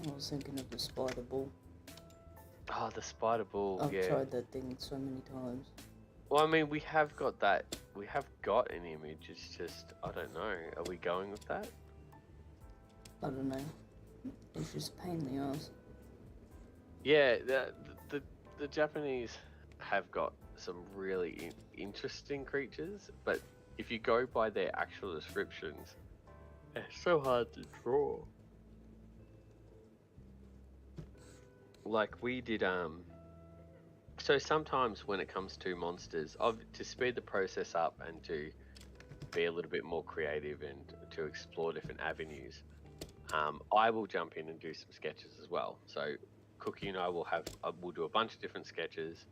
I was thinking of the spider ball. Oh, the spider ball. I've yeah. tried that thing so many times. Well, I mean, we have got that. We have got an image. It's just, I don't know. Are we going with that? I don't know. It's just a pain in the ass. Yeah, the Japanese have got some really interesting creatures, but if you go by their actual descriptions, it's so hard to draw. Like we did, so sometimes when it comes to monsters, to speed the process up and to be a little bit more creative and to explore different avenues, I will jump in and do some sketches as well. So Cookie and I will we'll do a bunch of different sketches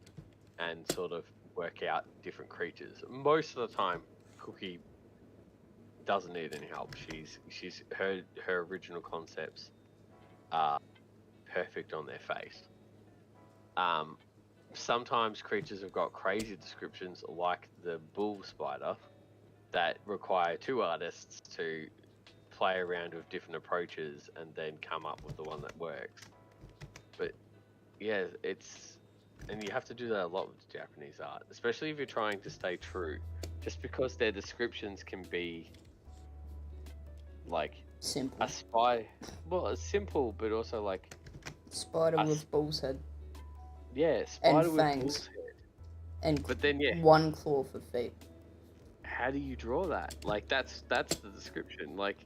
and sort of work out different creatures. Most of the time, Cookie doesn't need any help. She's her original concepts are perfect on their face. Sometimes creatures have got crazy descriptions, like the bull spider, that require 2 artists to play around with different approaches and then come up with the one that works. But yeah, and you have to do that a lot with Japanese art, especially if you're trying to stay true. Just because their descriptions can be like Simple. a spy. Well, it's simple, but also like Spider with bull's head. Yeah, spider and with fangs. bull's head. And But then yeah, 1 claw for feet. how do you draw that? Like that's the description. Like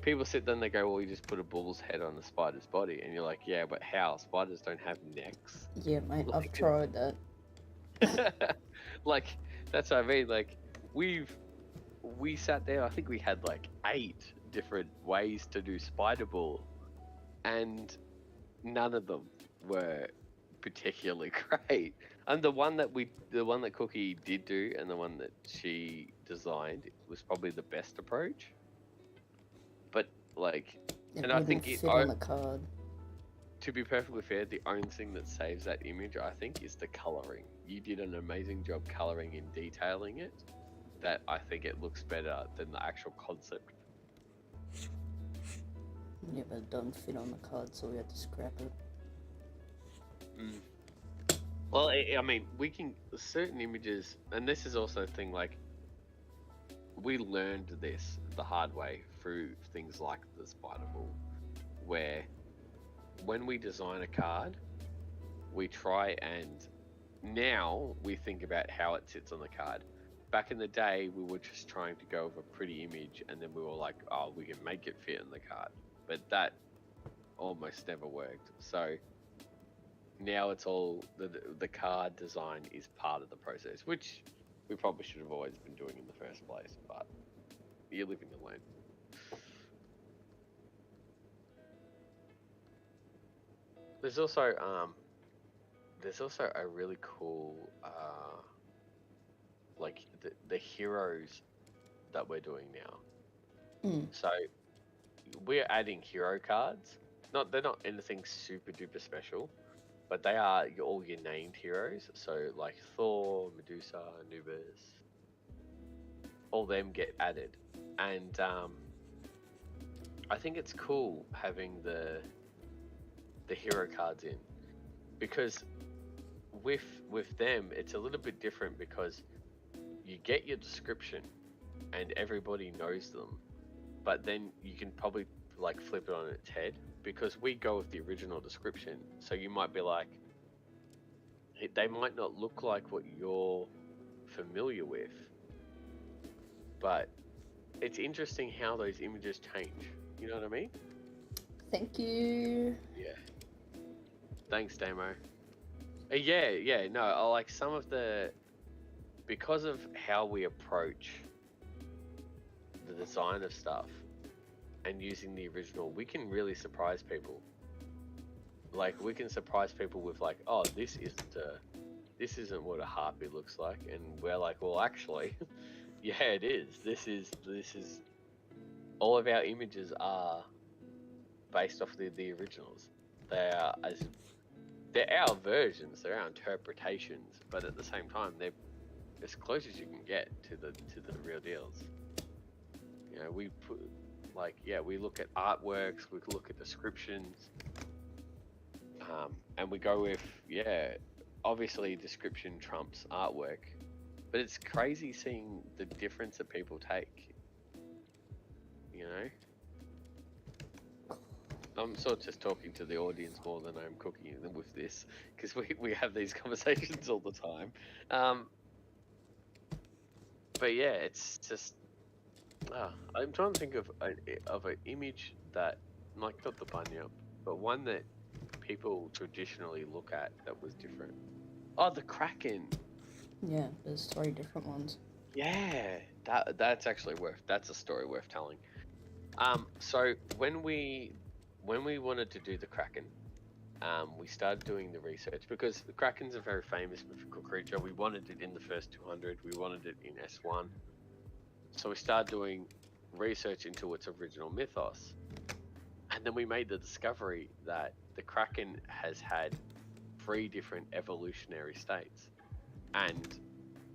people sit there and they go, well, you just put a bull's head on the spider's body, and you're like, yeah, but how? Spiders don't have necks. Yeah, mate, I've Like- tried that. Like, that's what I mean. Like, we sat there. I think we had like 8 different ways to do spider ball, and none of them were particularly great. And the one that Cookie did do, and the one that she designed was probably the best approach. But like, It and I wouldn't think fit on the card. to be perfectly fair, the only thing that saves that image, I think, is the coloring. You did an amazing job coloring and detailing it. That I think it looks better than the actual concept. Yeah, but it doesn't fit on the card, so we had to scrap it. Well, I mean, we can certain images, and this is also a thing. Like, we learned this the hard way through things like the spider ball, where when we design a card, we try and now we think about how it sits on the card. Back in the day, we were just trying to go with a pretty image, and then we were like, oh, we can make it fit in the card. But that almost never worked. So now it's all the card design is part of the process, which we probably should have always been doing in the first place, but you live and you learn. There's also a really cool like the heroes that we're doing now. So we're adding hero cards. They're not anything super duper special, but they are all your named heroes. So like Thor, Medusa, Anubis, all them get added, and I think it's cool having the hero cards in, because with them it's a little bit different, because you get your description and everybody knows them, but then you can probably like flip it on its head, because we go with the original description. So you might be like, they might not look like what you're familiar with, but it's interesting how those images change. You know what I mean? Thank you. Yeah. Thanks, Damo. Yeah, no, I like some of the, because of how we approach the design of stuff and using the original, we can really surprise people. Like, we can surprise people with like, oh, this isn't what a harpy looks like, and we're like, well, actually, yeah, it is. This is all of our images are based off the originals. They're our versions, they're our interpretations, but at the same time, they're as close as you can get to the real deals. You know, we put we look at artworks, we look at descriptions, and we go with obviously description trumps artwork, but it's crazy seeing the difference that people take. You know, I'm sort of just talking to the audience more than I'm cooking them with this, because we have these conversations all the time. But yeah, it's just I'm trying to think of an image that, like, not the bunyip, but one that people traditionally look at that was different. Oh, the Kraken. Yeah, there's 3 different ones. Yeah, that's actually that's a story worth telling. So when we wanted to do the Kraken, we started doing the research, because the Kraken's a very famous mythical creature. We wanted it in the first 200. We wanted it in S1. So we started doing research into its original mythos. And then we made the discovery that the Kraken has had 3 different evolutionary states. And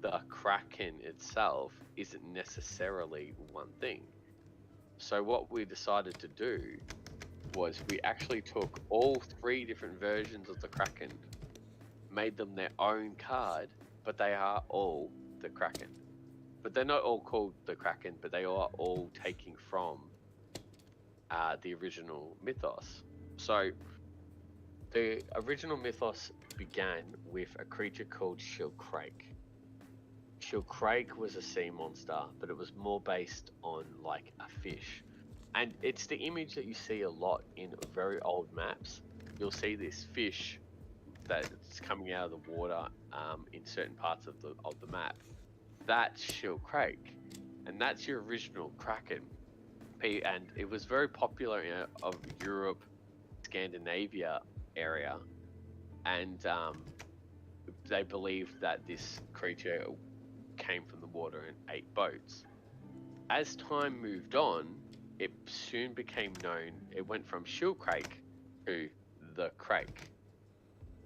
the Kraken itself isn't necessarily one thing. So what we decided to do was we actually took all 3 different versions of the Kraken, made them their own card, but they are all the Kraken. But they're not all called the Kraken, but they are all taking from the original mythos. So the original mythos began with a creature called Shilkrake. Shilkrake was a sea monster, but it was more based on like a fish. And it's the image that you see a lot in very old maps. You'll see this fish that's coming out of the water in certain parts of the map, that's Shilkrake, and that's your original Kraken. And it was very popular in of Europe, Scandinavia area, and they believed that this creature came from the water and ate boats. As time moved on, it soon became known. It went from Shilkrake to the Crake,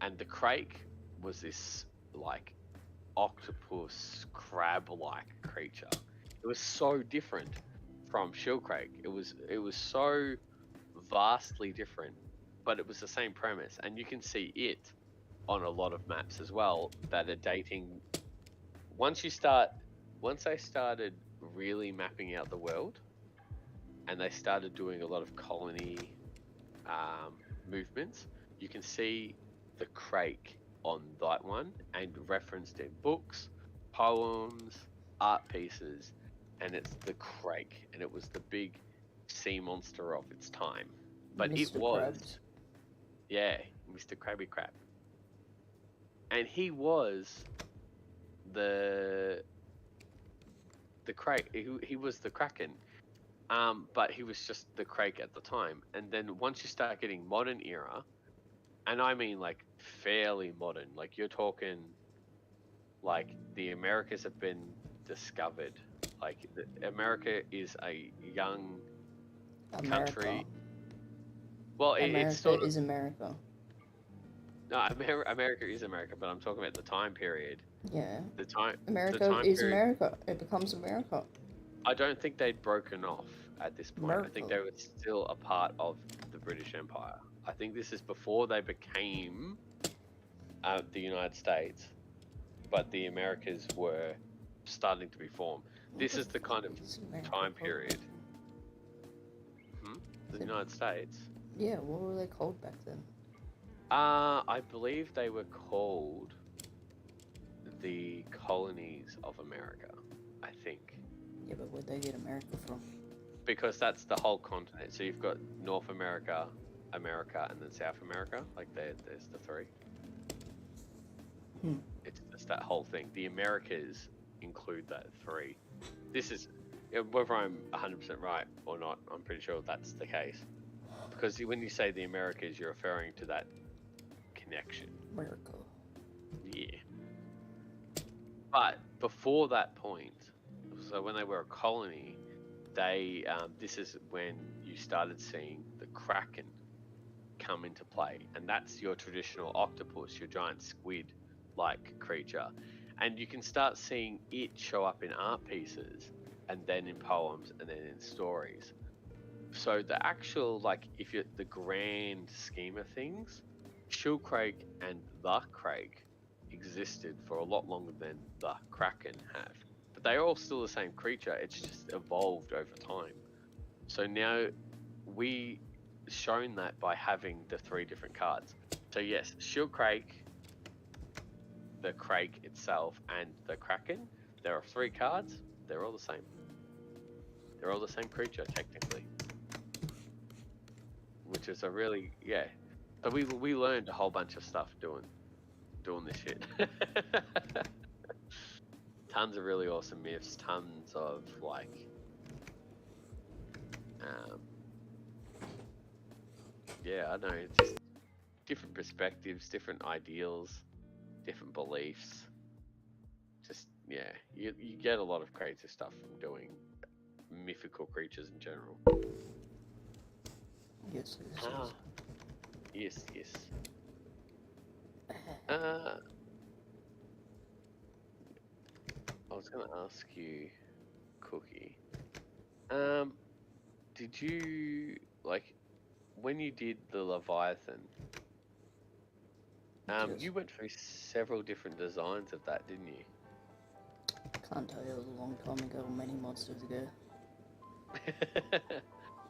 and the Crake was this like octopus crab-like creature. It was so different from Shilkrake. It was so vastly different, but it was the same premise, and you can see it on a lot of maps as well that are dating. Once they started really mapping out the world, and they started doing a lot of colony movements, you can see the Crake on that one and referenced in books, poems, art pieces, and it's the Crake, and it was the big sea monster of its time. But Mr. it was, Krabs. yeah, Mr. Krabby Crab, and he was the Crake. He was the Kraken. But he was just the Crake at the time. And then once you start getting modern era, and I mean like fairly modern, like you're talking like the Americas have been discovered. Like America is a young country. America. Well, it's America sort of is America. no, America is America, but I'm talking about the time period. Yeah. The time America is period. America. It becomes America. I don't think they'd broken off at this point. I think America. they were still a part of the British Empire. I think this is before they became the United States, but the Americas were starting to be formed. This is the kind of Is America time called? period. The United States. Yeah, what were they called back then? I believe they were called the colonies of America, I think. Yeah, but where'd they get America from? Because that's the whole continent. So you've got North America, America, and then South America. Like there's the three. It's just that whole thing. The Americas include that three. This is, whether I'm 100% right or not, I'm pretty sure that's the case. Because when you say the Americas, you're referring to that connection. America. Yeah. But before that point, so when they were a colony, they this is when you started seeing the Kraken come into play, and that's your traditional octopus, your giant squid-like creature, and you can start seeing it show up in art pieces, and then in poems, and then in stories. So the actual, like, if you're the grand scheme of things, Shilkrake and the Crake existed for a lot longer than the Kraken have. But they're all still the same creature, it's just evolved over time. So now we shown that by having the three different cards. So yes, Shilkrake, the Crake itself, and the Kraken, there are three cards, they're all the same. They're all the same creature, technically. Which is a really, yeah. So we learned a whole bunch of stuff doing this shit. Tons of really awesome myths, tons of like yeah, I don't know, it's just different perspectives, different ideals, different beliefs. Just yeah, you get a lot of creative stuff from doing mythical creatures in general. Yes, yes, Ah, yes. yes. I was gonna ask you, Cookie. Did you like when you did the Leviathan? Yes. You went through several different designs of that, didn't you? Can't tell you, it was a long time ago, many monsters ago.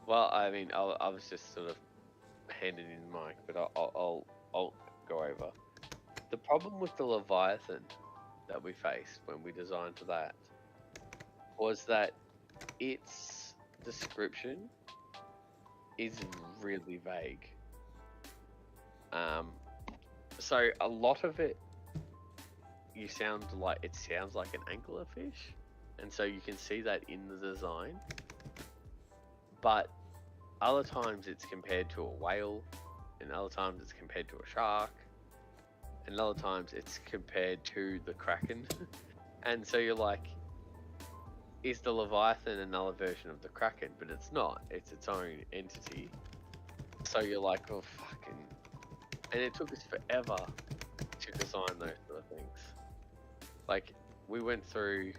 Well, I mean, I was just sort of handing in the mic, but I'll go over. The problem with the Leviathan that we faced when we designed that was that its description is really vague. So a lot of it, it sounds like an anglerfish, and so you can see that in the design. But other times it's compared to a whale, and other times it's compared to a shark, and other times it's compared to the kraken. And so you're like, is the Leviathan another version of the kraken? But it's not. It's its own entity. So you're like, oh fucking. And it took us forever to design those sort of things. Like, we went through.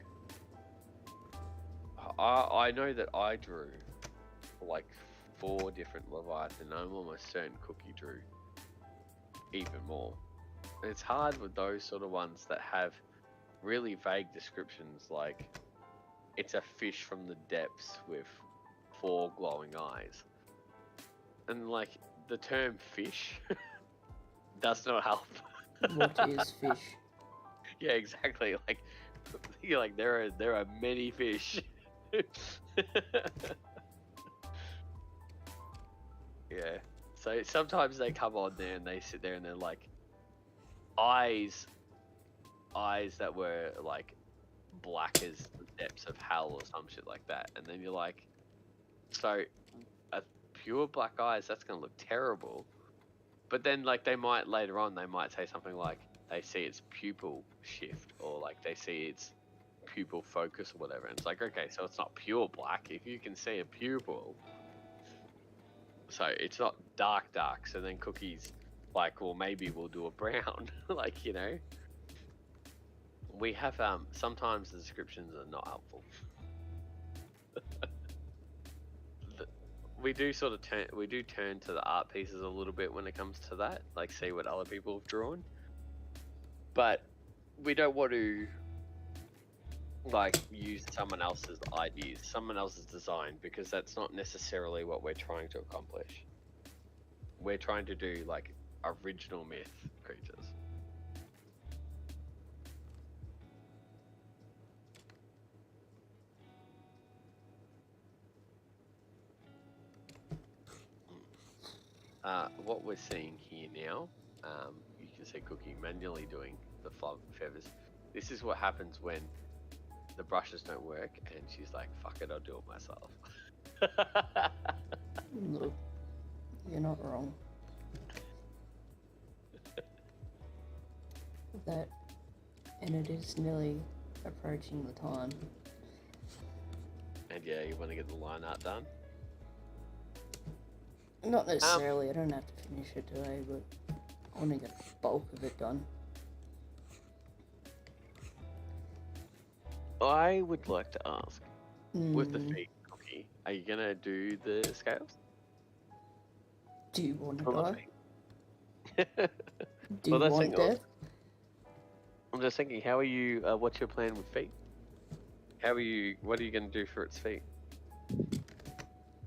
I know that I drew like 4 different Leviathan. I'm almost certain Cookie drew even more. And it's hard with those sort of ones that have really vague descriptions, like it's a fish from the depths with 4 glowing eyes. And like the term fish does not help. What is fish? Yeah, exactly. Like you're like there are many fish. Yeah. So sometimes they come on there and they sit there and they're like eyes that were like black as the depths of hell or some shit like that. And then you're like, so a pure black eyes, that's gonna look terrible. But then like they might later on they might say something like they see its pupil shift, or like they see its pupil focus or whatever. And it's like, okay, so it's not pure black if you can see a pupil. So it's not dark. So then Cookie's like, well, maybe we'll do a brown. Like, you know, we have sometimes the descriptions are not helpful. We do sort of turn to the art pieces a little bit when it comes to that, like see what other people have drawn, but we don't want to like use someone else's ideas, someone else's design, because that's not necessarily what we're trying to accomplish. We're trying to do like original myth creatures. What we're seeing here now, you can see Cookie manually doing the feathers. This is what happens when the brushes don't work and she's like, fuck it, I'll do it myself. Look, you're not wrong. That, and it is nearly approaching the time. And yeah, you want to get the line art done? Not necessarily, I don't have to finish it today, but I want to get the bulk of it done. I would like to ask, with the Mm, feet, Cookie, are you going to do the scales? do you want to On the die? feet? Do Well, you that's want it, death? I'm just thinking, how are you, what's your plan with feet? What are you going to do for its feet?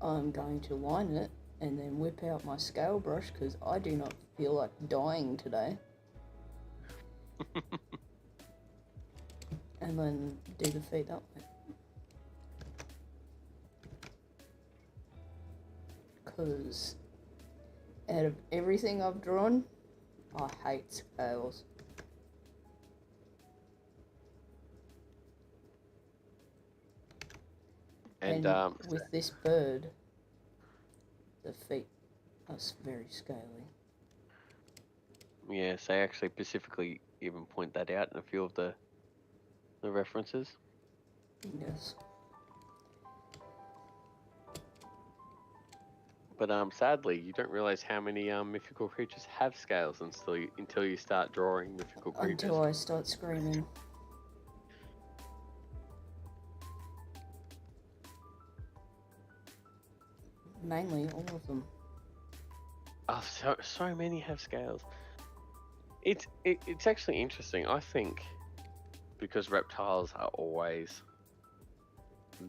I'm going to line it and then whip out my scale brush because I do not feel like dying today. And then do the feet that way. Because out of everything I've drawn, I hate scales. And with this bird, the feet are very scaly. yes, they actually specifically even point that out in a few of the references. Yes. But sadly, you don't realize how many mythical creatures have scales until you start drawing mythical creatures. Until I start screaming. Mainly all of them. Oh, so many have scales. It's actually interesting. I think because reptiles are always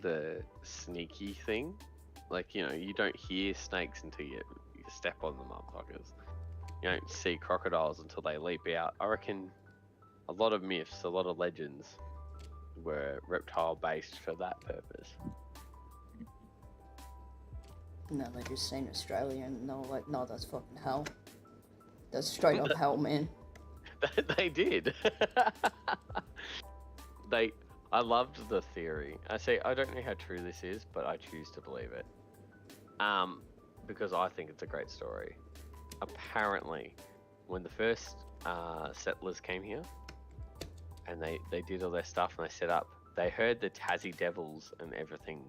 the sneaky thing. Like, you know, you don't hear snakes until you step on them, motherfuckers. You don't see crocodiles until they leap out. I reckon a lot of myths, a lot of legends were reptile based for that purpose. No, they just seen Australia and they were like, no, that's fucking hell. That's straight up hell, man. They did. I loved the theory. I don't know how true this is, but I choose to believe it. Because I think it's a great story. Apparently, when the first settlers came here, and they did all their stuff and they set up, they heard the Tassie Devils and everything.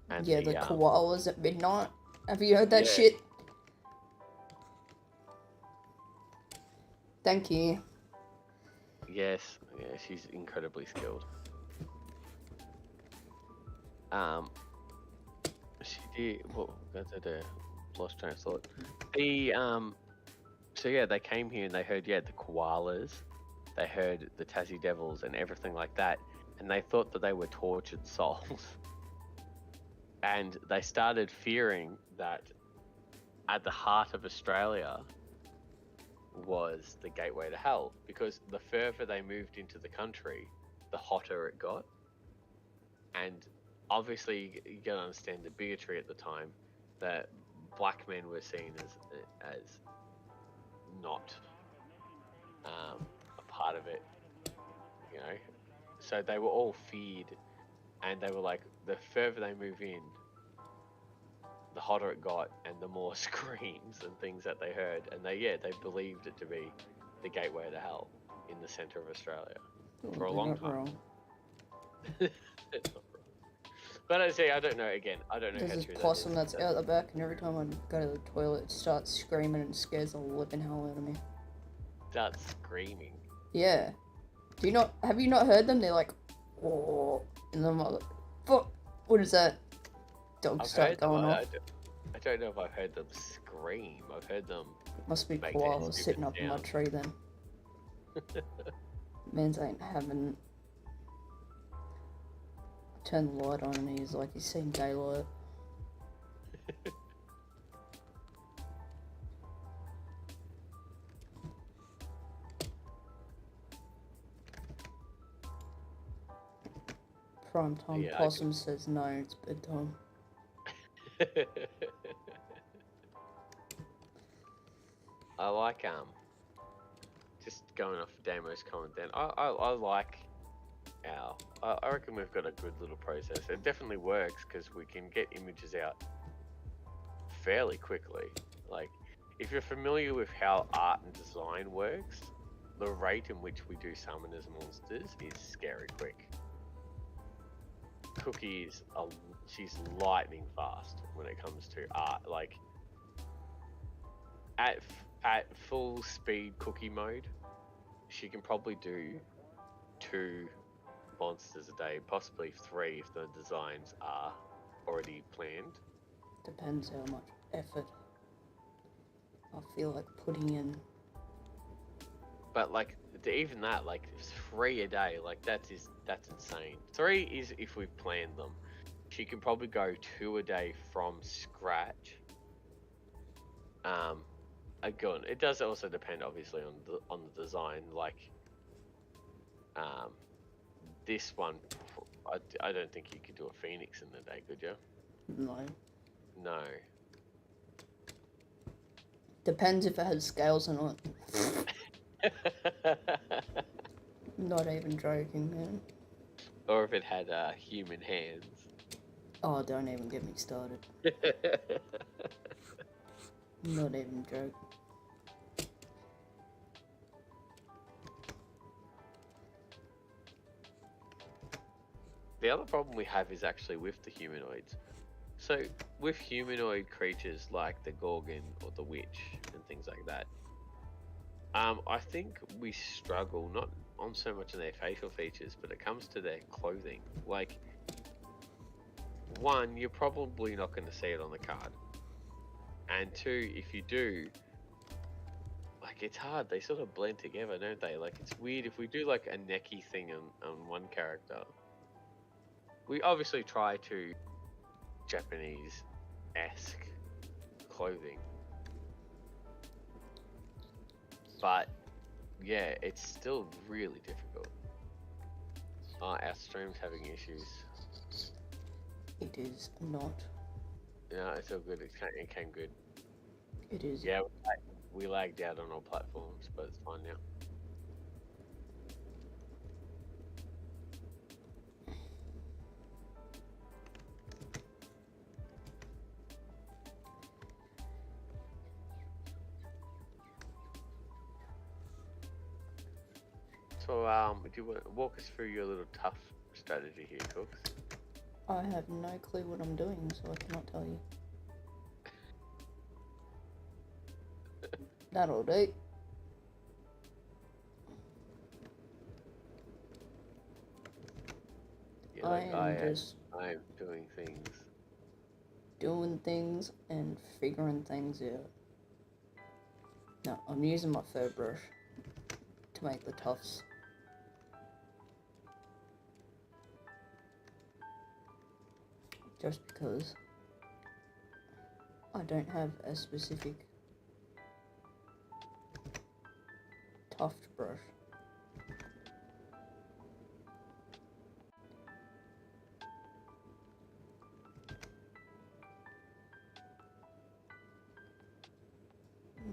And yeah, the koalas at midnight. Have you heard that Yeah. shit? Thank you. Yes, yeah, she's incredibly skilled. She did. Well, lost train of thought. So yeah, they came here and they heard the koalas, they heard the Tassie Devils and everything like that, and they thought that they were tortured souls, and they started fearing that at the heart of Australia was the gateway to hell, because the further they moved into the country, the hotter it got. And obviously you gotta understand the bigotry at the time, that black men were seen as not a part of it, you know. So they were all feared, and they were like, the further they move in, the hotter it got, and the more screams and things that they heard, and they believed it to be the gateway to hell in the center of Australia for a long time. Wrong. But I don't know. Again, I don't know There's how this true possum that is. that's out the back, and every time I go to the toilet, it starts screaming and scares the living hell out of me. Starts screaming. Yeah. Have you not heard them? They're like, oh, and then I'm like, fuck, what is that? Dogs start going off. I don't know if I've heard them scream. I've heard them. Must be make koalas that sitting up in my sound. tree then. Mans ain't having. Turn the light on and he's like, he's seen daylight. Prime time Yeah, possum says no, it's bedtime. I like just going off Damo's comment then. I like I reckon we've got a good little process. It definitely works because we can get images out fairly quickly. Like, if you're familiar with how art and design works, the rate in which we do summon as monsters is scary quick. Cookie she's lightning fast when it comes to art. Like, at full speed Cookie mode, she can probably do 2 monsters a day, possibly 3 if the designs are already planned. Depends how much effort I feel like putting in. But like, even that, like 3 a day, like that's insane. 3 is if we plan them. She can probably go 2 a day from scratch. Again, it does also depend obviously on the design. Like, this one, I don't think you could do a phoenix in a day, could you? No. No. Depends if it has scales or not. Not even joking, man. Or if it had human hands. Oh, don't even get me started. Not even joke. The other problem we have is actually with the humanoids. So, with humanoid creatures like the Gorgon or the Witch and things like that, I think we struggle not on so much in their facial features, but it comes to their clothing. Like, 1, you're probably not going to see it on the card, and 2, if you do, like, it's hard. They sort of blend together, don't they? Like, it's weird if we do like a necky thing on one character. We obviously try to Japanese-esque clothing, but yeah, it's still really difficult. Our stream's having issues. It is not. No, it's all good. It came good. It is. Yeah, we lagged out on all platforms, but it's fine now. So, do you want to walk us through your little tough strategy here, Cooks? I have no clue what I'm doing, so I cannot tell you. That'll do. You're like, I am just doing things. doing things and figuring things out. No, I'm using my fur brush to make the tufts. Just because I don't have a specific tuft brush.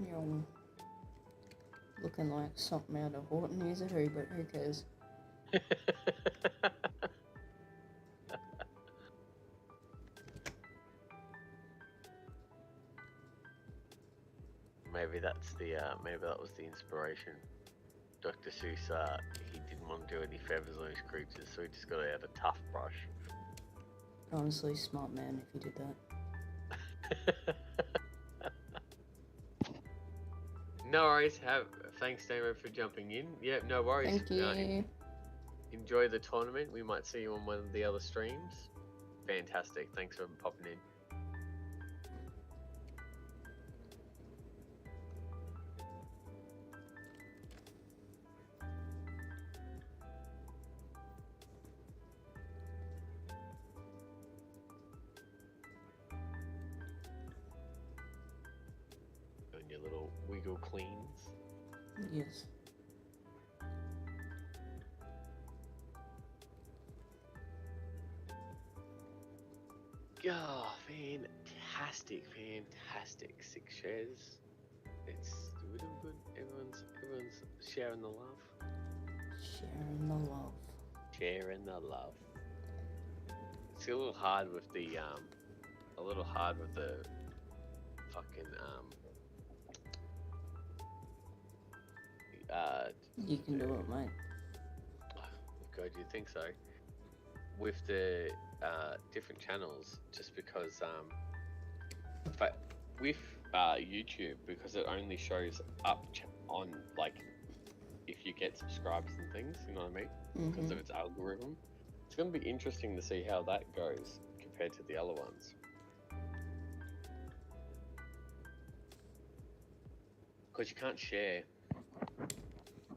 You're looking like something out of Horton Hears-A-Who, but who cares? Maybe that's the maybe that was the inspiration. Dr. Seuss, he didn't want to do any feathers on his creatures, so he just got out a tough brush. Honestly, smart man if you did that. No worries. Thanks, Damo, for jumping in. Yeah, no worries. Thank you. Enjoy the tournament. We might see you on one of the other streams. Fantastic. Thanks for popping in. Doing your little wiggle cleans. Yes. Oh, fantastic. 6 shares. It's doing good. Everyone's sharing the love. Sharing the love. Sharing the love. It's a little hard with the fucking You can do it, mate. God, you think so? With the different channels, just because with YouTube, because it only shows up on, like, if you get subscribers and things, you know what I mean? Because of its algorithm. It's going to be interesting to see how that goes compared to the other ones. Because you can't share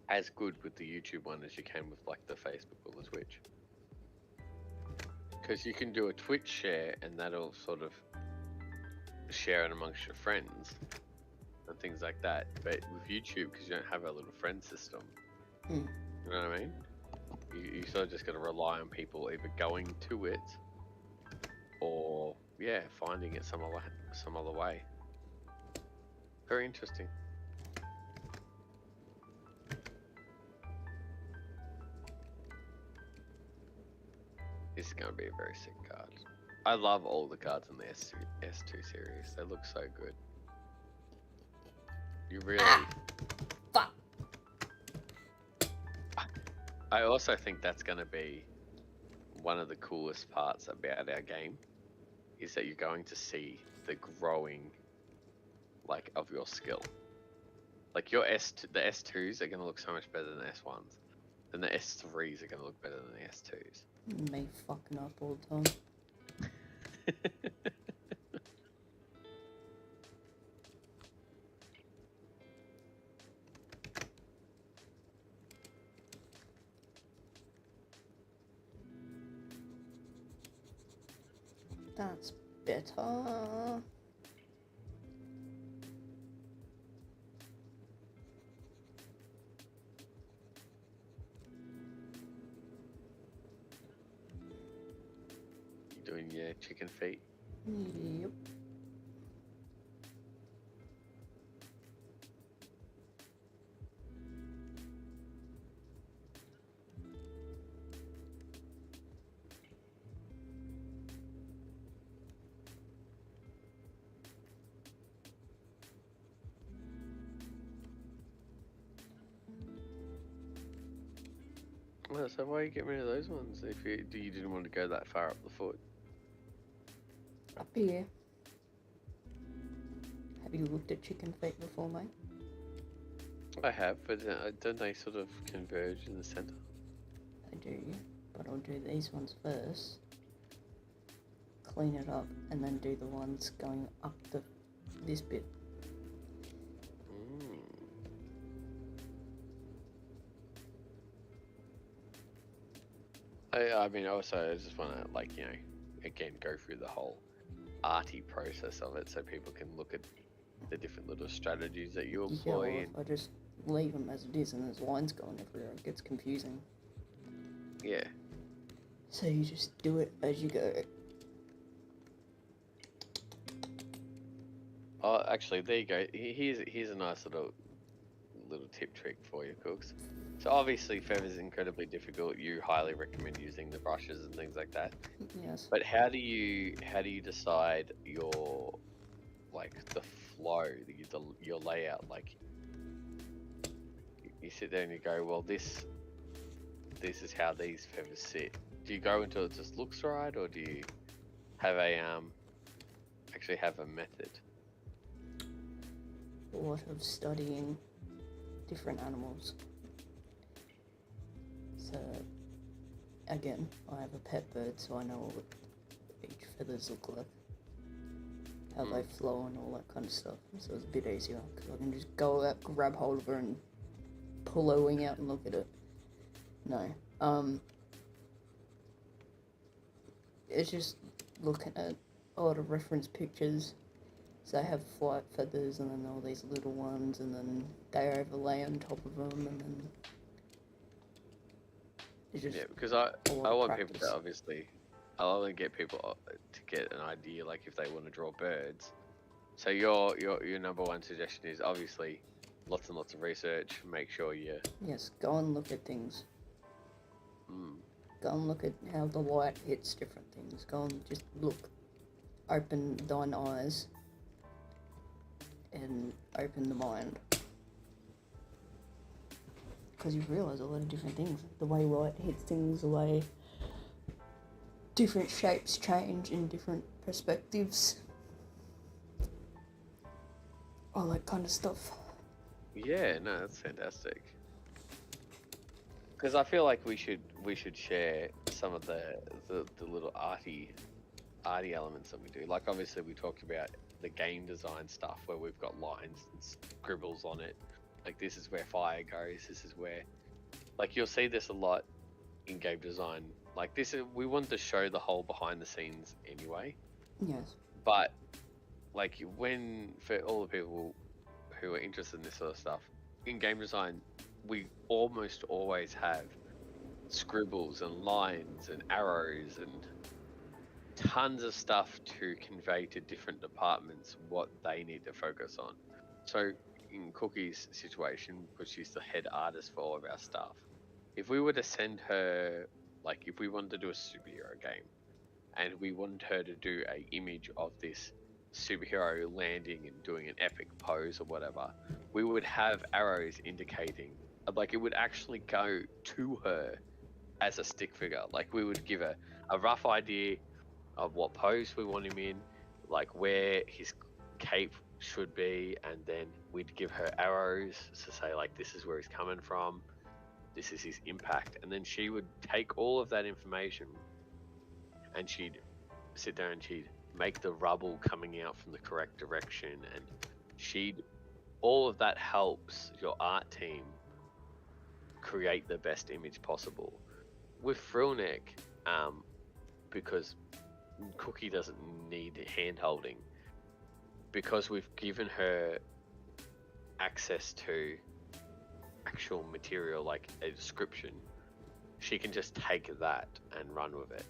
as good with the YouTube one as you can with, like, the Facebook or the Twitch. Because you can do a Twitch share and that'll sort of share it amongst your friends and things like that. But with YouTube, because you don't have a little friend system, you know what I mean? You sort of just got to rely on people either going to it or, yeah, finding it some other way. Very interesting. This is going to be a very sick card. I love all the cards in the S2 series. They look so good. You really... Fuck. I also think that's going to be one of the coolest parts about our game, is that you're going to see the growing, like, of your skill. Like, your the S2s are going to look so much better than the S1s. Then the S3s are going to look better than the S2s. Me fucking up all the time. That's better. Doing your chicken feet. Yep. Well, so why are you getting rid of those ones if you didn't want to go that far up the foot? Up here. Have you looked at chicken feet before, mate? I have, but don't they sort of converge in the centre? I do, but I'll do these ones first. Clean it up, and then do the ones going up this bit. I mean, also, I just want to, like, you know, again, go through the whole arty process of it so people can look at the different little strategies that you Yeah, well, employ. if I just leave them as it is and there's lines going everywhere, it gets confusing. Yeah. So you just do it as you go. Oh, actually, there you go. Here's a nice little tip trick for you, cooks. So obviously, feather's incredibly difficult. You highly recommend using the brushes and things like that. Yes. But how do you decide your, like, the flow, your layout? Like, you sit there and you go, well, this is how these feathers sit. Do you go until it just looks right, or do you have actually have a method? A lot of studying different animals. So, again, I have a pet bird, so I know what each feathers look like, how they flow and all that kind of stuff. So it's a bit easier, because I can just go out, grab hold of her and pull her wing out and look at it. No. It's just looking at a lot of reference pictures. So I have flight feathers and then all these little ones, and then they overlay on top of them, and then it's just because I want people practice. to obviously, I want to get people to get an idea, like if they want to draw birds. So your number one suggestion is obviously lots and lots of research. Make sure you Yes, go and look at things. Go and look at how the light hits different things. Go and just look. Open thine eyes and open the mind. Because you realise a lot of different things. The way light hits things, the way different shapes change in different perspectives. All that kind of stuff. Yeah, no, that's fantastic. Because I feel like we should share some of the little arty elements that we do. Like obviously we talked about the game design stuff where we've got lines and scribbles on it. Like this is where fire goes. This is where, like you'll see this a lot in game design. Like this is, we wanted to show the whole behind the scenes anyway. Yes. But like when, for all the people who are interested in this sort of stuff, in game design, we almost always have scribbles and lines and arrows and tons of stuff to convey to different departments what they need to focus on. So in Cookie's situation, because she's the head artist for all of our stuff, if we were to send her, like if we wanted to do a superhero game and we wanted her to do a image of this superhero landing and doing an epic pose or whatever, we would have arrows indicating, like it would actually go to her as a stick figure. Like we would give her a rough idea of what pose we want him in, like where his cape should be, and then we'd give her arrows to say like this is where he's coming from, this is his impact, and then she would take all of that information and she'd sit there and she'd make the rubble coming out from the correct direction, and all of that helps your art team create the best image possible. With Frillneck, because Cookie doesn't need hand holding, because we've given her access to actual material like a description, she can just take that and run with it.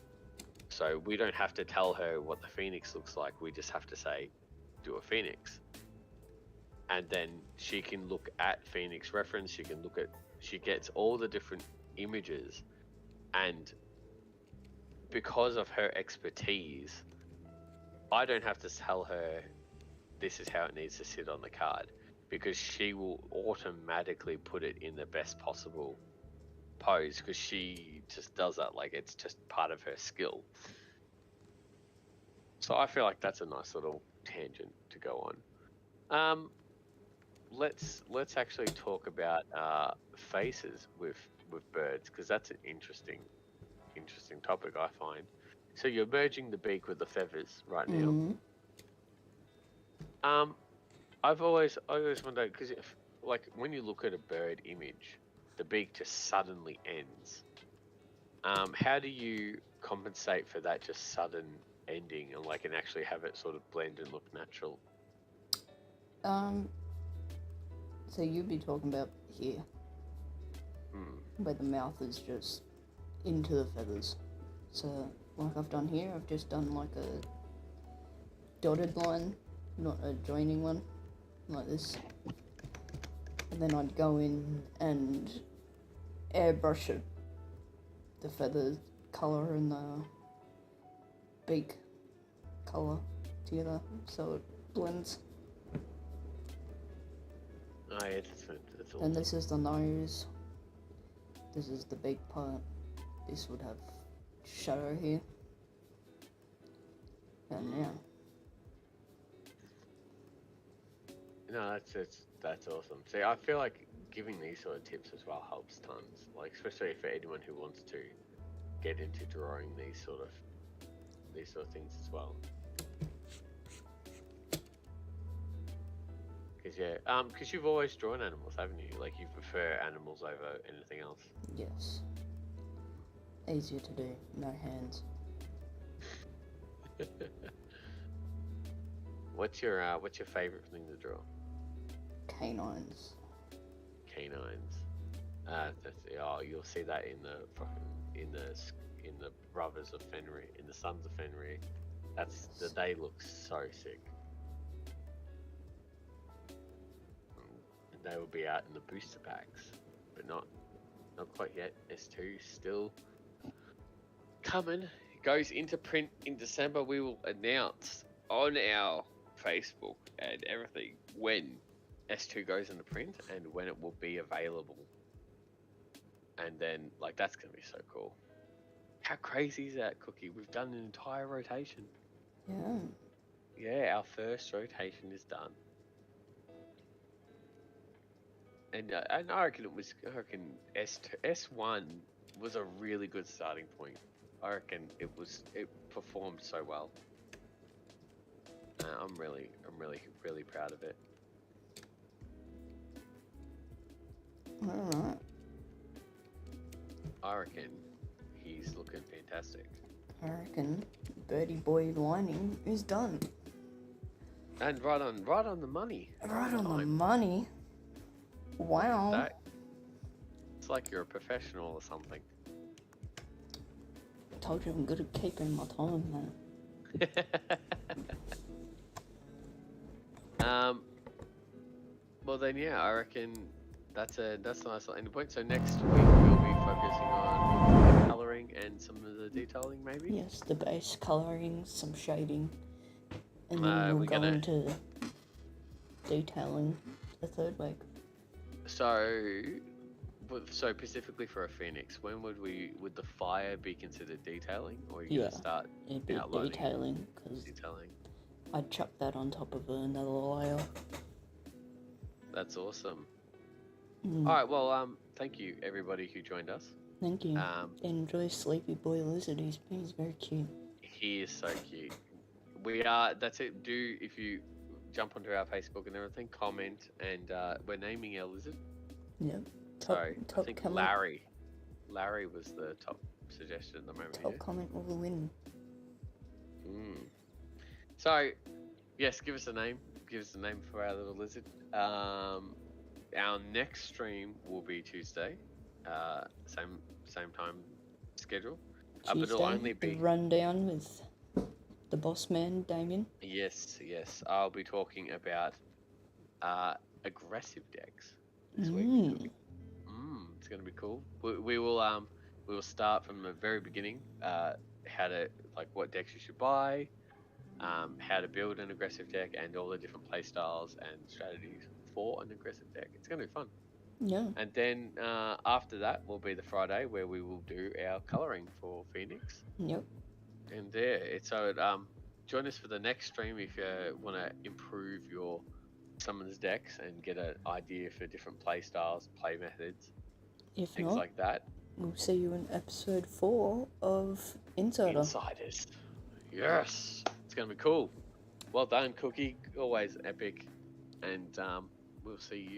So we don't have to tell her what the phoenix looks like, we just have to say do a phoenix, and then she can look at phoenix reference, she gets all the different images, and because of her expertise, I don't have to tell her this is how it needs to sit on the card, because she will automatically put it in the best possible pose because she just does that. Like it's just part of her skill. So I feel like that's a nice little tangent to go on. Let's actually talk about faces with birds because that's an interesting topic I find. So you're merging the beak with the feathers right now. Mm. I've always wondered because if like when you look at a bird image, the beak just suddenly ends. How do you compensate for that just sudden ending and actually have it sort of blend and look natural? So you'd be talking about here, where the mouth is just into the feathers. So, like I've done here, I've just done like a dotted line, not a joining one, like this. And then I'd go in and airbrush it, the feather colour and the beak colour together, so it blends. Oh yeah, that's awesome. And this is the nose. This is the beak part. This would have shadow here. And yeah. No, that's awesome. See, I feel like giving these sort of tips as well helps tons. Like especially for anyone who wants to get into drawing these sort of things as well. Because you've always drawn animals, haven't you? Like you prefer animals over anything else. Yes. Easier to do, no hands. What's your favorite thing to draw? Canines. Canines. You'll see that in the brothers of Fenrir, in the sons of Fenrir. They look so sick. And they will be out in the booster packs, but not quite yet. S2 still coming. It goes into print in December. We will announce on our Facebook and everything when S2 goes into print and when it will be available. And then, that's going to be so cool. How crazy is that, Cookie? We've done an entire rotation. Yeah. Yeah, our first rotation is done. And I reckon S1 was a really good starting point. I reckon it performed so well. I'm really proud of it. Alright. I reckon he's looking fantastic. I reckon Birdie Boy lining is done. And right on the money. Right on the money. Wow. It's like you're a professional or something. I told you I'm good at keeping my time, man. Well then, yeah, I reckon that's a nice little ending point. So next week we'll be focusing on colouring and some of the detailing, maybe. Yes, the base colouring, some shading, and then we'll go into detailing the third week. So specifically for a phoenix, when would the fire be considered detailing, or are you gonna start it'd be outlining? detailing, because I'd chuck that on top of another layer. That's awesome. Alright, well, thank you everybody who joined us. Thank you. Enjoy Sleepy Boy Lizard, he's very cute. He is so cute. That's it. If you jump onto our Facebook and everything, comment, and we're naming our lizard. Yep. I think Larry was the top suggestion at the moment. Top comment will win. So, yes, give us a name. Give us a name for our little lizard. Our next stream will be Tuesday. Same time schedule. But it'll only be the rundown with the boss man, Damien. Yes. I'll be talking about aggressive decks this week. It's gonna be cool. We will start from the very beginning. How to what decks you should buy, how to build an aggressive deck, and all the different play styles and strategies for an aggressive deck. It's gonna be fun. Yeah. And then after that will be the Friday where we will do our colouring for Phoenix. Yep. And join us for the next stream if you want to improve your summons decks and get an idea for different play styles, play methods, If things not, like that. we'll see you in episode 4 of Insider. Insiders. Yes, it's gonna be cool. Well done, Cookie. Always epic. And we'll see you